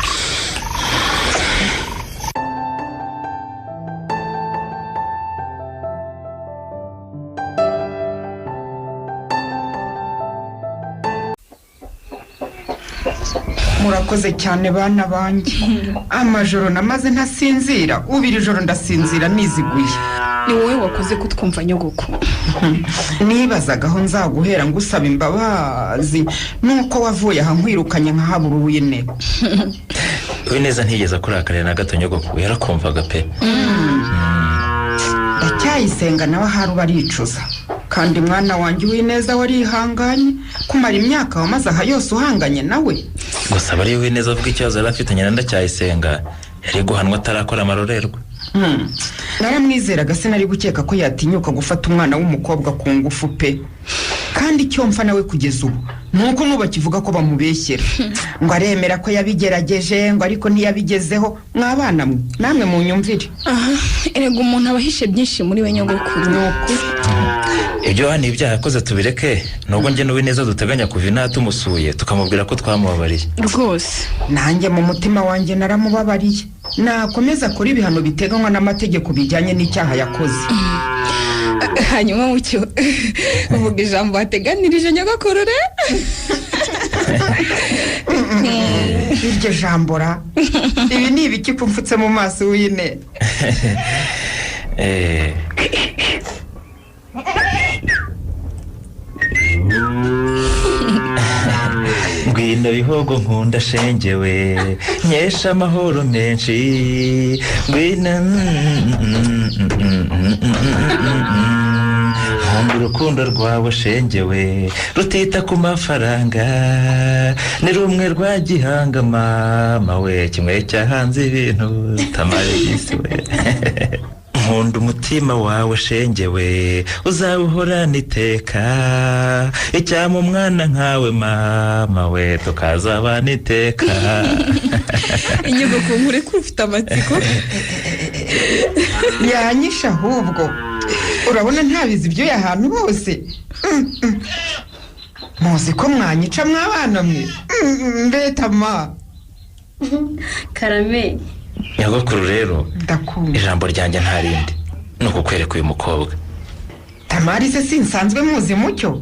murakoze cyane bana banjye. amajoro namaze ntasinzira ubu iri joro ndasinzira niziguye. ni wowe wakoze kutwumva nyogoko. nibazaga aho nzaguhera ngusaba imbabazi nuko wavuye aha nkwirukanye nkahabura uwine. Uwineza ntigeze akurakarira na gato nyogoko yarakumvaga pe. ndacyayisenga nawe ahari baricuza kandi mwana wanjye Uwineza warihanganye kumara imyaka wamaze aha yose uhanganye nawe. gusa bari Uwineza avuga ikibazo yari afitanye na Ndacyayisenga yari guhanwa atarakora amarorerwa. naramwizeraga sinari gukeka ko yatinyuka gufata umwana w'umukobwa ku ngufu pe. kandi icyo mfa nawe kugeza ubu nuko nubakivuga ko bamubeshyera ngo aremera ko yabigerageje ngo ariko ntiyabigezeho. mwabana mwe namwe mu nyumvire. erega umuntu abahishe byinshi muri we nyogokuru. ibyo hano ibyaha yakoze tubireke nubwo njye n'Uwineza duteganya kuva inaha tumusuye tukamubwira ko twamubabariye rwose. nanjye mu mutima wanjye naramubabariye. nakomeza kuri ibihano biteganywa n'amategeko bijyanye n'icyaha yakoze. hanyuma mucyo uvuga ijambo wateganirije nyogokuru re. iryo jambo ra ibi ni ibiki kumfutse mu maso w'ine. ngwino bihogo nkunda shengewe nyesha amahoro menshi ngwino nkunda urukundo rwawe shengewe rutita ku mafaranga ni rumwe rwa gihanga mama we kimwe cyahanze ibintu tamare isi we nkunda umutima wawe shengewe uzawuhorana iteka icyama umwana nkawe mama we tukazabana iteka. inyugo ku nkure ko ufite amatsiko yanyisha ahubwo urabona ntabizi ibyo yahantu hose. muzi ko mwanyica mwabana mwe mbetama. Karame nyogokuru rero ndakunda ijambo ryanjye nta rindi ni ukukwereka uyu mukobwa. Tamari se sinsanzwe muzi mucyo.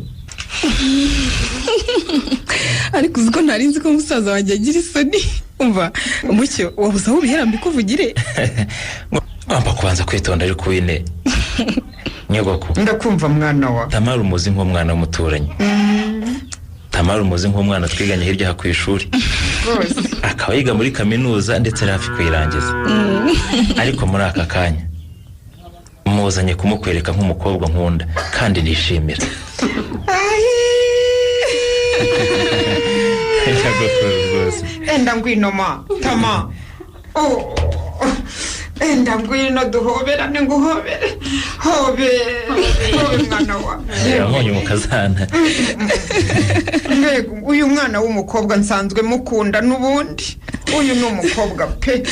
ariko uziko ntari nzi ko musaza wanjye agira isoni. umva mucyo wabuze aho ubihera mbikuvugire. ngomba kubanza kwitonda ariko wine nyogokuru. ndakumva mwana wa Tamari umuzi nk'umwana w'umuturanyi. Tamari umuzi nk'umwana twiganye hirya aha ku ishuri. akaba yiga muri kaminuza ndetse ari hafi kuyirangiza. ariko muri aka kanya muzanye kumukwereka nk'umukobwa nkunda kandi nishimira. enda ngwino ma Tama. enda ngwino duhoberane nguhobere. hobe mwana wa nkonye umukazana. mbega uyu mwana w'umukobwa nsanzwe mukunda n'ubundi. uyu ni umukobwa pe.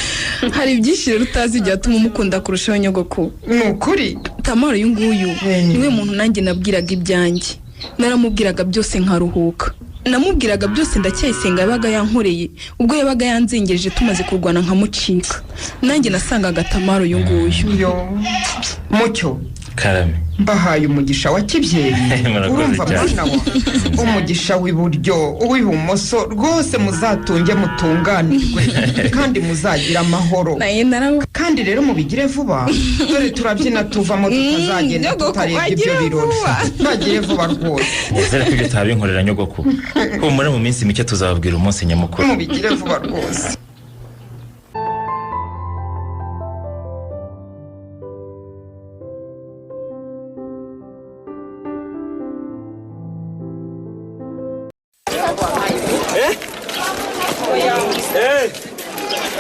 hari byinshi rero utazi igihe atuma umukunda kurushaho nyogoko. ni ukuri Tamara uyu nguyu niwe muntu nanjye nabwiraga ibyanjye. naramubwiraga byose nkaruhuka. namubwiraga byose ndacyayisenga yabaga yankoreye ubwo yabaga yanzengereje tumaze kurwana nkamucika. nanjye nasangaga Tamara uyu nguyu. mucyo Karame mbahaye umugisha wa kibyeyi. urumva mwana wa umugisha w'iburyo uw'ibumoso rwose muzatunge mutunganirwe kandi muzagira amahoro. kandi rero mubigire vuba dore turabyina tuvamo tutazagenda tutarebye ibyo birori. bagire vuba rwose. nizere ko ibyo tutabinkorera nyogoko. humura mu minsi mike tuzababwira umunsi nyamukuru. mubigire vuba rwose.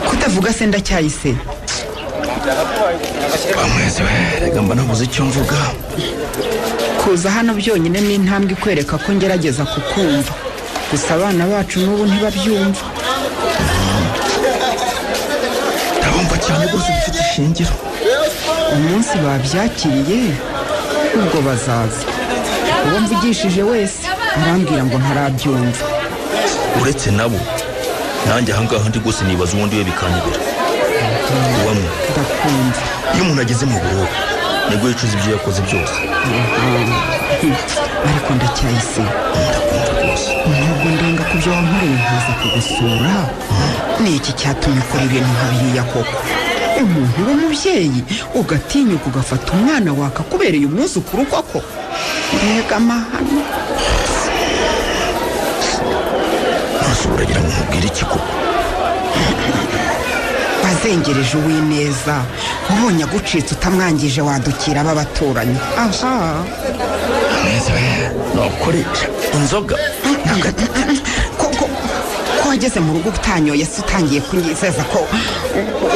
kutavuga se ndacyayise. bamweze rega mba nabuze icyo mvuga. kuza hano byonyine ni intambwe ikwereka ko ngerageza kukumva. gusa abana bacu n'ubu ntibabyumva. ndabumva cyane rwose bifite ishingiro. umunsi babyakiriye ubwo bazaza. uwo mvugishije wese arambwira ngo ntarabyumva. uretse nabo nanjye ahangaha ndi rwose nibaza ubundi we bikanyobera. uwamwe ndakumva. iyo umuntu ageze mu buroko nibwo yicuza ibyo yakoze byose. ariko ndacyayise. ndakunda rwose. ntabwo ndenga ku byo wankoreye nkaza kugusura. ni iki cyatumye ukora ibintu nka biriya koko? umuntu w'umubyeyi ugatinyuka ugafata umwana wakakubereye umwuzukuru koko? mbega amahano. nose uragira ngo nkubwire iki koko? wazengereje uw'ineza. ubonye agucitse utamwangije wadukira ab'abaturanyi. aha nakoresha inzoga ko wageze mu rugo utanyoye se utangiye kunyizeza ko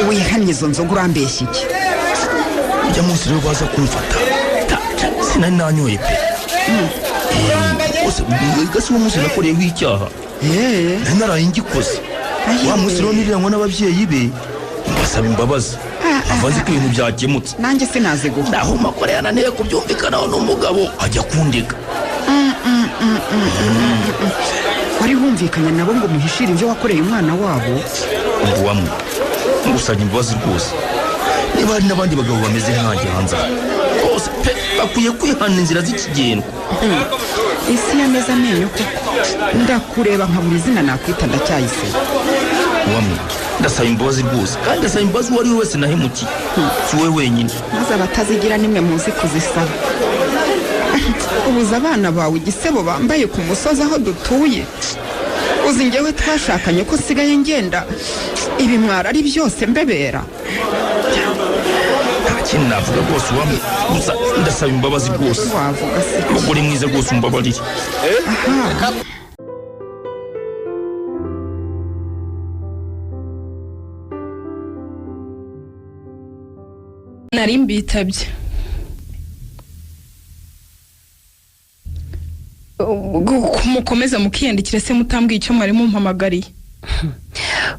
wihannye izo nzoga urambeshya iki? ujya munsi rero baza kumfata sinari nanyoye pe. gasi uwo munsi nakoreyeho icyaha nari naraye ngikoze. wa munsi rero nirangwa n'ababyeyi be mbasaba imbabazi avanze ko ibintu byakemutse. nanjye sinaze guha naho makorera naneye kubyumvikanaho n'umugabo ajya kundiga. wari wumvikanye nabo ngo muhishire ibyo wakoreye umwana wabo? wamwe ngusanye imbabazi rwose. niba hari n'abandi bagabo bameze nkanjye hanze rwose pe bakwiye kwihana inzira z'ikigendwa. isi yameze amenyo koko. ndakureba nkabura izina nakwita ndacyayise. wamwe ndasaba imbabazi rwose kandi ndasaba imbabazi uwo ari we wese nahemukiye si we wenyine. maze abatazigira nimwe muzi kuzisaba. ubuza abana bawe igisebo bambaye ku musozi aho dutuye. uzi njyewe twashakanye ko sigaye ngenda ibimwara ari byose mbebera. nta ikindi navuga rwose wamwe gusa ndasaba imbabazi rwose wavuga se umugore mwiza rwose umbabarire nari mbitabye mukomeza mukiyandikira se mutambwiye icyo mwari mumpamagariye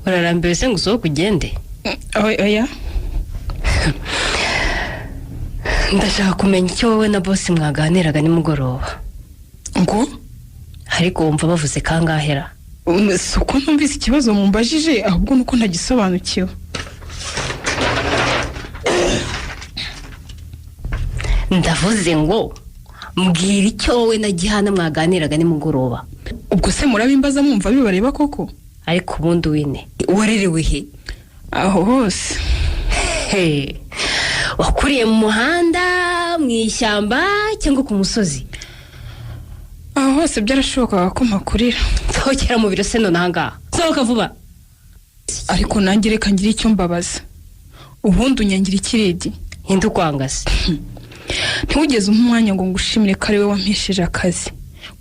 urarambiwe se ngo usohoke ugende oya ndashaka kumenya icyo wowe na bosi mwaganiraga nimugoroba ngo ariko wumva bavuze kangahera si uko ntumvise ikibazo mumbajije ahubwo nuko ntagisobanukiwe ndavuze ngo mbwira icyo wowe na Gihana mwaganiraga nimugoroba ubwo se murabimbaza mwumva bibareba koko ariko ubundi wine warerewe he aho hose wakuriye mu muhanda mu ishyamba cyangwa ku musozi aho hose byarashobokaga ko mpakurira sohokera mu biro se none ahangaha sohoka vuba ariko nanjye reka ngire icyo mbabaza ubundi unyangira ikiredi hinda ukwangase ntiwugeze umwanya ngo ngushimire ko ari we wampesheje akazi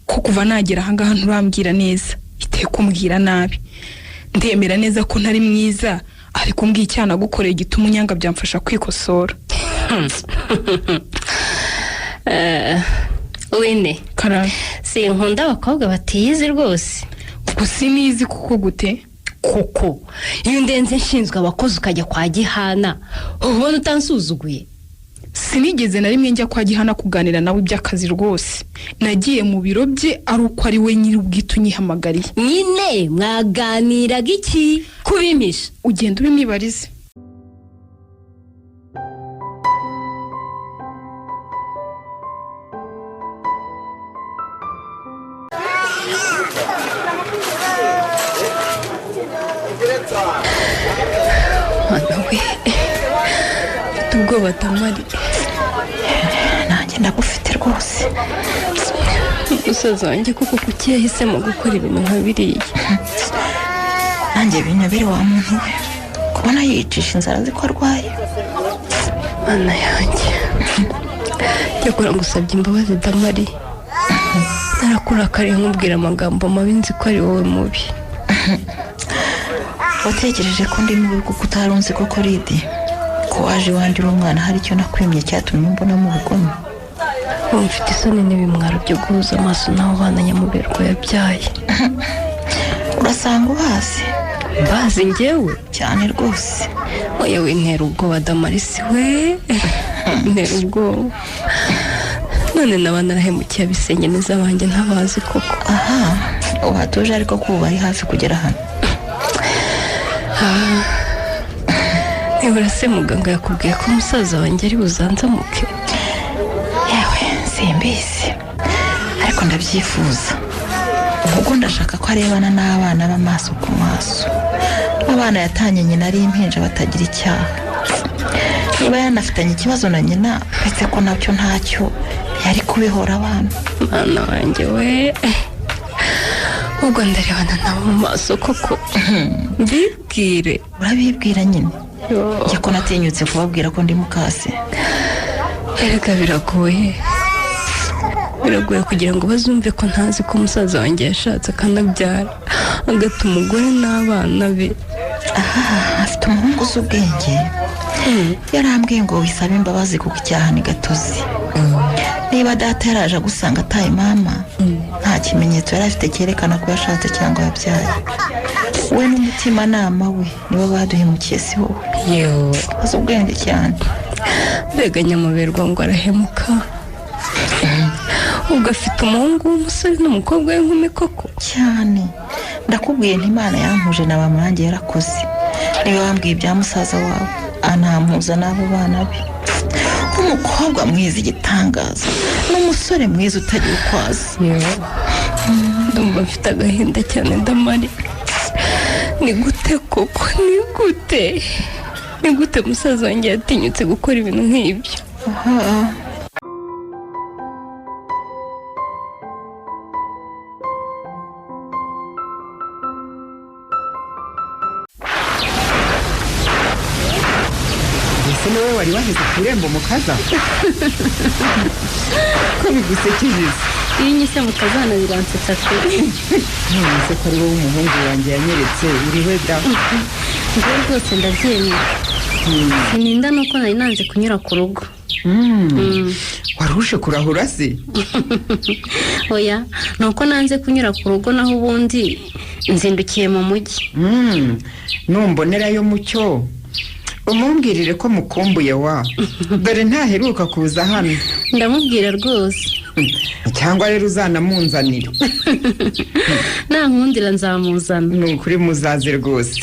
ko kuva nagera ahangaha nturambwira neza iteye kumbwira nabi ndemera neza ko ntari mwiza ariko mbwiye icyana gukoreye gituma unyanga byamfasha kwikosora wine karara sinkunda abakobwa batiyizi rwose ubwo sinizi kuko gute kuko iyo ndenze nshinzwe abakozi ukajya kwa Gihana ubona utansuzuguye sinigeze na rimwe njya kwa Gihana kuganira nawe iby'akazi rwose nagiye mu biro bye ari uko ari we nyiri ubwite unyihamagariye nyine mwaganiraga iki kubimpisha ugenda ubimwibarize mwana we mfite ubwoba Tamari nanjye ndagufite rwose umusaza wanjye kuko kuki yahisemo gukora ibintu nka biriya nanjye binyobere wa muntu we kubona yicisha inzara azi ko arwaye mana yanjye cyakora ngusabye imbabazi Tamari narakurakariye nkubwira amagambo mabi nzi ko ari wowe mubi watekereje ko ndi mubi kuko utarunze koko ridi ko waje wandira umwana hari icyo nakwimye cyatumye mbona mu bugome mfite isoni n'ibimwaro byo guhuza amaso n'abo bana Nyamuberwa yabyaye urasanga ubazi bazi njyewe cyane rwose oya wintera ubwoba Damarisi we ntera ubwoba none naba narahemukiye abisengeneza banjye ntabazi koko aha uhatuje ariko kuba ari hafi kugera hano nibura se muganga yakubwiye ko umusaza wanjye ari buzanzamuke yewe simbizi ariko ndabyifuza kuko ndashaka ko arebana n'abana b'amaso ku maso abana yatanye nyina ari impinja batagira icyaha niba yanafitanye ikibazo na nyina uretse ko nabyo ntacyo yari kubihora abana mwana wanjye we ubwo ndarebana nabo mu maso koko mbibwire urabibwira nyine njye ko natinyutse kubabwira ko ndi mukase erega biragoye kugira ngo bazumve ko ntazi ko umusaza wanjye yashatse akanabyara agata umugore n'abana be afite umuhungu uzi ubwenge yarambwiye ngo wisabe imbabazi kuko icyaha ni gatozi niba data yaraje agusanga ataye mama nta kimenyetso yari afite cyerekana ko yashatse cyangwa yabyaye we n'umutimanama we nibo baduhemukiye si wowe uzi ubwenge cyane mbega Nyamuberwa ngo arahemuka ubwo afite umuhungu w'umusore n'umukobwa w'inkumi koko cyane ndakubwiye ntimana yampuje na bamurange yarakoze niba wambwiye ibya musaza wawe anampuza n'abo bana be umukobwa mwiza igitangaza n'umusore mwiza utagira ukwazi ndumva mfite agahinda cyane Damari ni gute koko ni gute musaza wanjye yatinyutse gukora ibintu nk'ibyo ese niwe wowe wari waheze ku irembo mukaza ko bigusekeje iyo nyise mukazana biransetsa pe none se ko ari wowe umuhungu wanjye yanyeretse uriwe da njyewe rwose ndabyemera sininda nuko nari nanze kunyura ku rugo waruje kurahura se oya nuko nanze kunyura ku rugo naho ubundi nzindukiye mu mujyi numbonerayo mucyo umumbwirire ko mukumbuye wa dore ntaheruka kuza hano ndamubwira rwose cyangwa rero uzanamunzanira nankundira nzamuzana ni ukuri muzaze rwose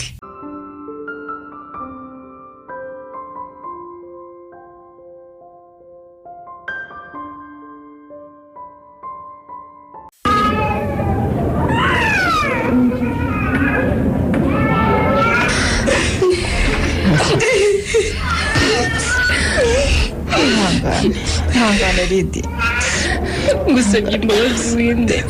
ihangane Lidi ngusabye imbabazi winde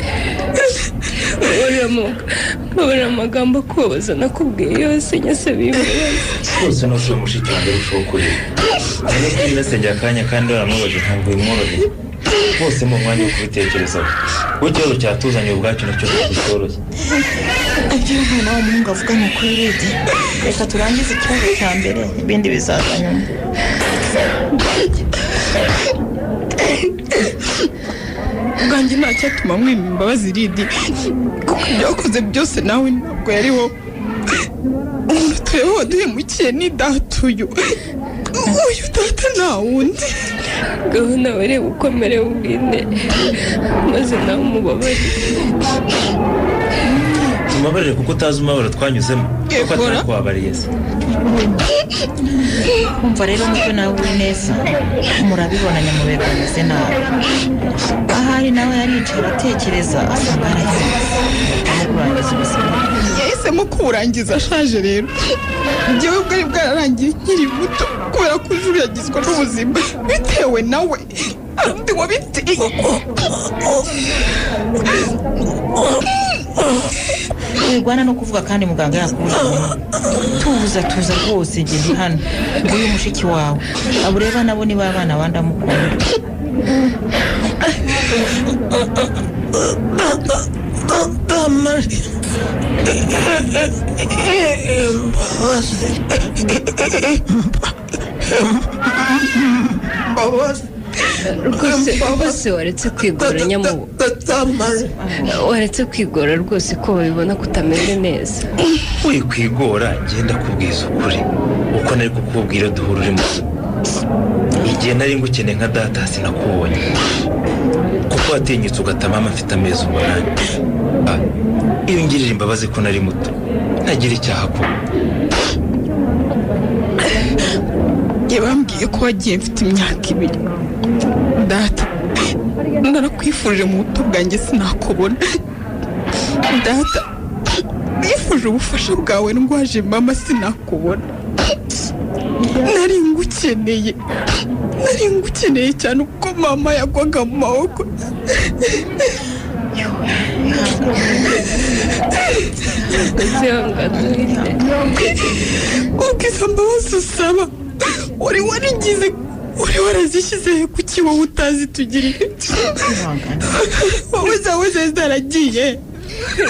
babura amagambo akubabaza nakubwiye yose nyasabiye imbabazi rwose nose mushiki wanjye arushaho kurira ariko kuri nasengera akanya kandi waramubaje ntabwo bimworoheye bose mu mwanya wo kubitekerezaho kuko ikibazo cyatuzanye ubwacu nacyo kitoroshye ibyo umwana w'umuhungu avuga ni ukuri Lidi reka turangize ikibazo cya mbere ibindi bizaza nyuma ubwanjye ntacyatuma mwima imbabazi Lidi kuko ibyo wakoze byose nawe ntabwo yari wowe umuntu tureba waduhemukiye ni datuyu uyu data nta wundi ngaho nawe reba ukomerewe ubwinde maze nawe umubabarire tumabarire kuko utazi umubabaro twanyuzemo kuko atakubabariye se kumva rero mucyo nawe uri neza murabibona nyamubera ameze nabi ahari nawe yaricara atekereza asanga arahize kurangiza ubuzima yahisemo kuburangiza ashaje rero njyewe bwari bwararangiye nkiri muto kubera ko ijuru yagizwe n'ubuzima bitewe nawe undi wabiteye wigwana no kuvuga kandi muganga yakuje tuza rwose njye ndi hano nguyu mushiki wawe abo ureba nabo ni ba bana bandamukunda rwose waretse kwigora nyamubu waretse kwigora rwose ko babibona ko utameze neza wikwigora ngenda kubwiza ukuri uko nari kukubwira duhura uri muto igihe nari ngukeneye nka data sinakubonye kuko watinyutse ugatama amafite ameza umunani iyo ngirira imbabazi ko nari muto ntagira icyaha kuba bambwiye ko wagiye mfite imyaka 2 data narakwifurije mu buto bwanjye sinakubona data nifuje ubufasha bwawe ndwaje mama sinakubona nari ngukeneye cyane uko mama yagwaga mu maboko ubwiza mbabazi usaba wari warazishyize ku kiwo utazi tugirire wowe zawe zaragiye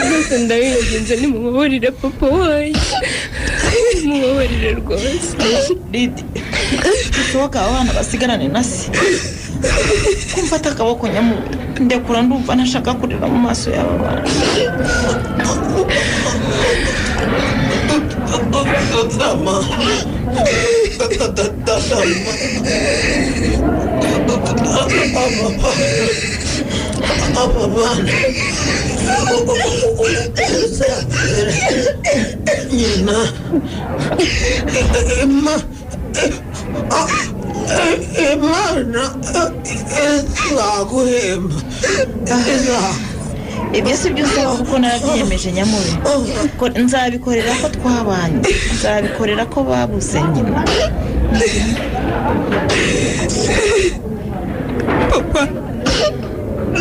rwose ndabinginze nimubabarire papa wanjye nimubabarire rwose Lidi bishoboka abana basigarane na se kumfata akaboko nyamubu ndekura ndumva ntashaka kurira mu maso y'aba bana Imana izaguhemba ibyo si byo usaba kuko narabyiyemeje nyamure ko nzabikorera ko twabanye nzabikorera ko babuze nyina papa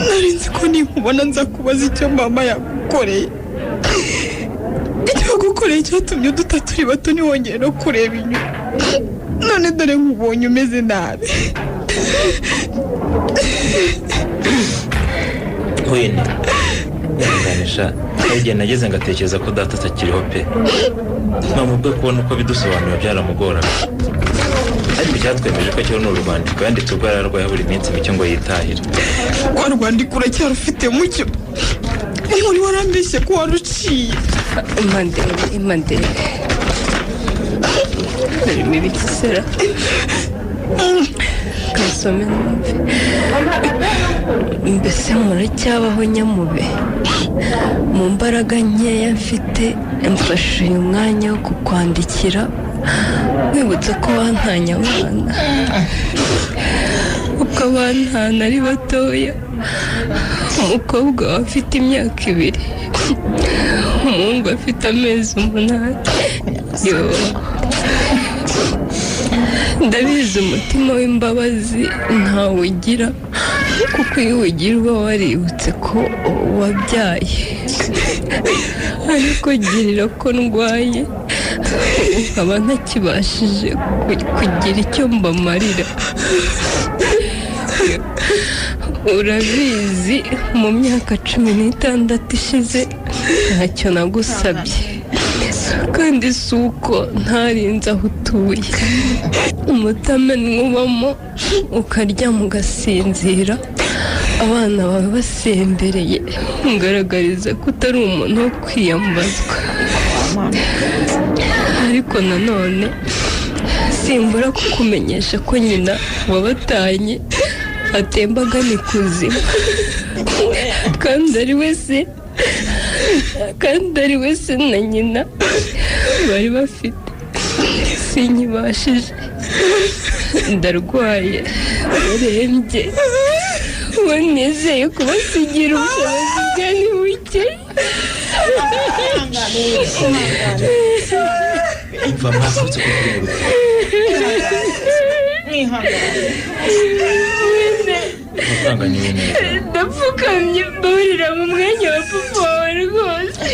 nari nzi ko nimubona nza kubaza icyo mama yagukoreye icyo yagukoreye cyatumye uduta turi bato ntiwongere no kureba inyuma none dore nkubonye umeze nabi. wenda yanganisha igihe nageze ngatekereza ko data atakiriho pe namubwe kubona uko bidusobanura byaramugoraga ariko cyatwemeje ko cyo n'uru rwandiko yanditse ubwo yararwaye buri minsi mike ngo yitahire. Rwa rwandiko uracyarufite mucyo niba uri warambeshye ko waruciye. Imandere harimo ibikisera kasome numve. Mbese muracyabaho Nyamube? Mu mbaraga nkeya mfite mfashe uyu mwanya wo kukwandikira wibutsa ko wantanye abana, uko abantana ari batoya. Umukobwa we afite imyaka 2, umuhungu afite amezi 8. Ndabizi umutima w'imbabazi ntawe ugira, kuko iyo ugira uba waributse ko wabyaye. Ariko girira ko ndwaye nkaba ntakibashije kugira icyo mbamarira. Urabizi mu myaka 16 ishize ntacyo nagusabye, kandi si uko ntarinze aho utuye. Umutamenwa ubamo ukarya mugasinzira, abana bawe basembereye, ngaragariza ko utari umuntu wo kwiyambazwa. Ariko nanone simbura kukumenyesha ko nyina wabatanye atembagana ikuzimu, kandi ari we se na nyina bari bafite. Sinkibashije, ndarwaye, barembye, uwo nizeye kubasigira ubushobozi bwari buke. Imva mwasutse ko ndapfukamye mbabarira mu mwanya wa papa wawe rwose.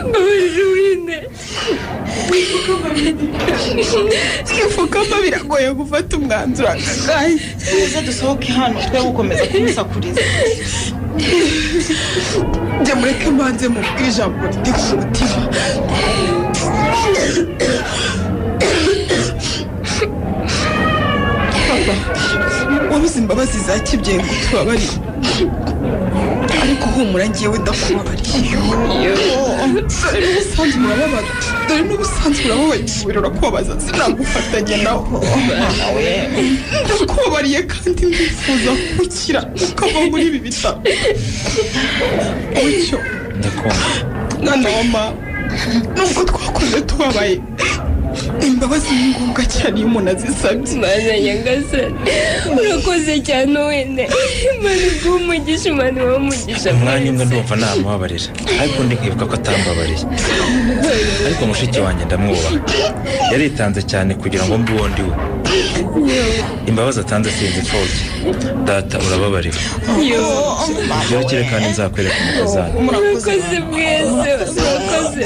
Mbabarira wine. Twifukama biragoye gufata umwanzuro akagaye. Uze dusohoke hano twe gukomeza kumusakuriza. Njye mureke mbanze mubwire ijambo riri ku mutima. Papa, wabuze imbabazi za kibyeyi ngo tubabarire, ariko humura ngewe ndakubabariye. Dore n'ubusanzwe urababaye, urakubabaza sinagufatanya nawe. Ndakubabariye kandi ndifuza gukira ukava muri ibi bitaro. Mucyo, mwana wa mama, nubwo twakoze tubabaye, imbabazi ni ngombwa cyane iyo umuntu azisabye. Mana nyagasani, urakoze cyane wene. Imana iguha umugisha, Imana ibahe umugisha. Umwanya umwe ndumva namubabarira, ariko undi nkibuka ko atambabariye. Ariko mushiki wanjye ndamwubaha, yaritanze cyane kugira ngo mbe uwo ndi we. Imbabazi atanze sinzipfobye. Data urababariwe. Byakire kandi nzakwereka umukazana. Murakoze mwese, murakoze.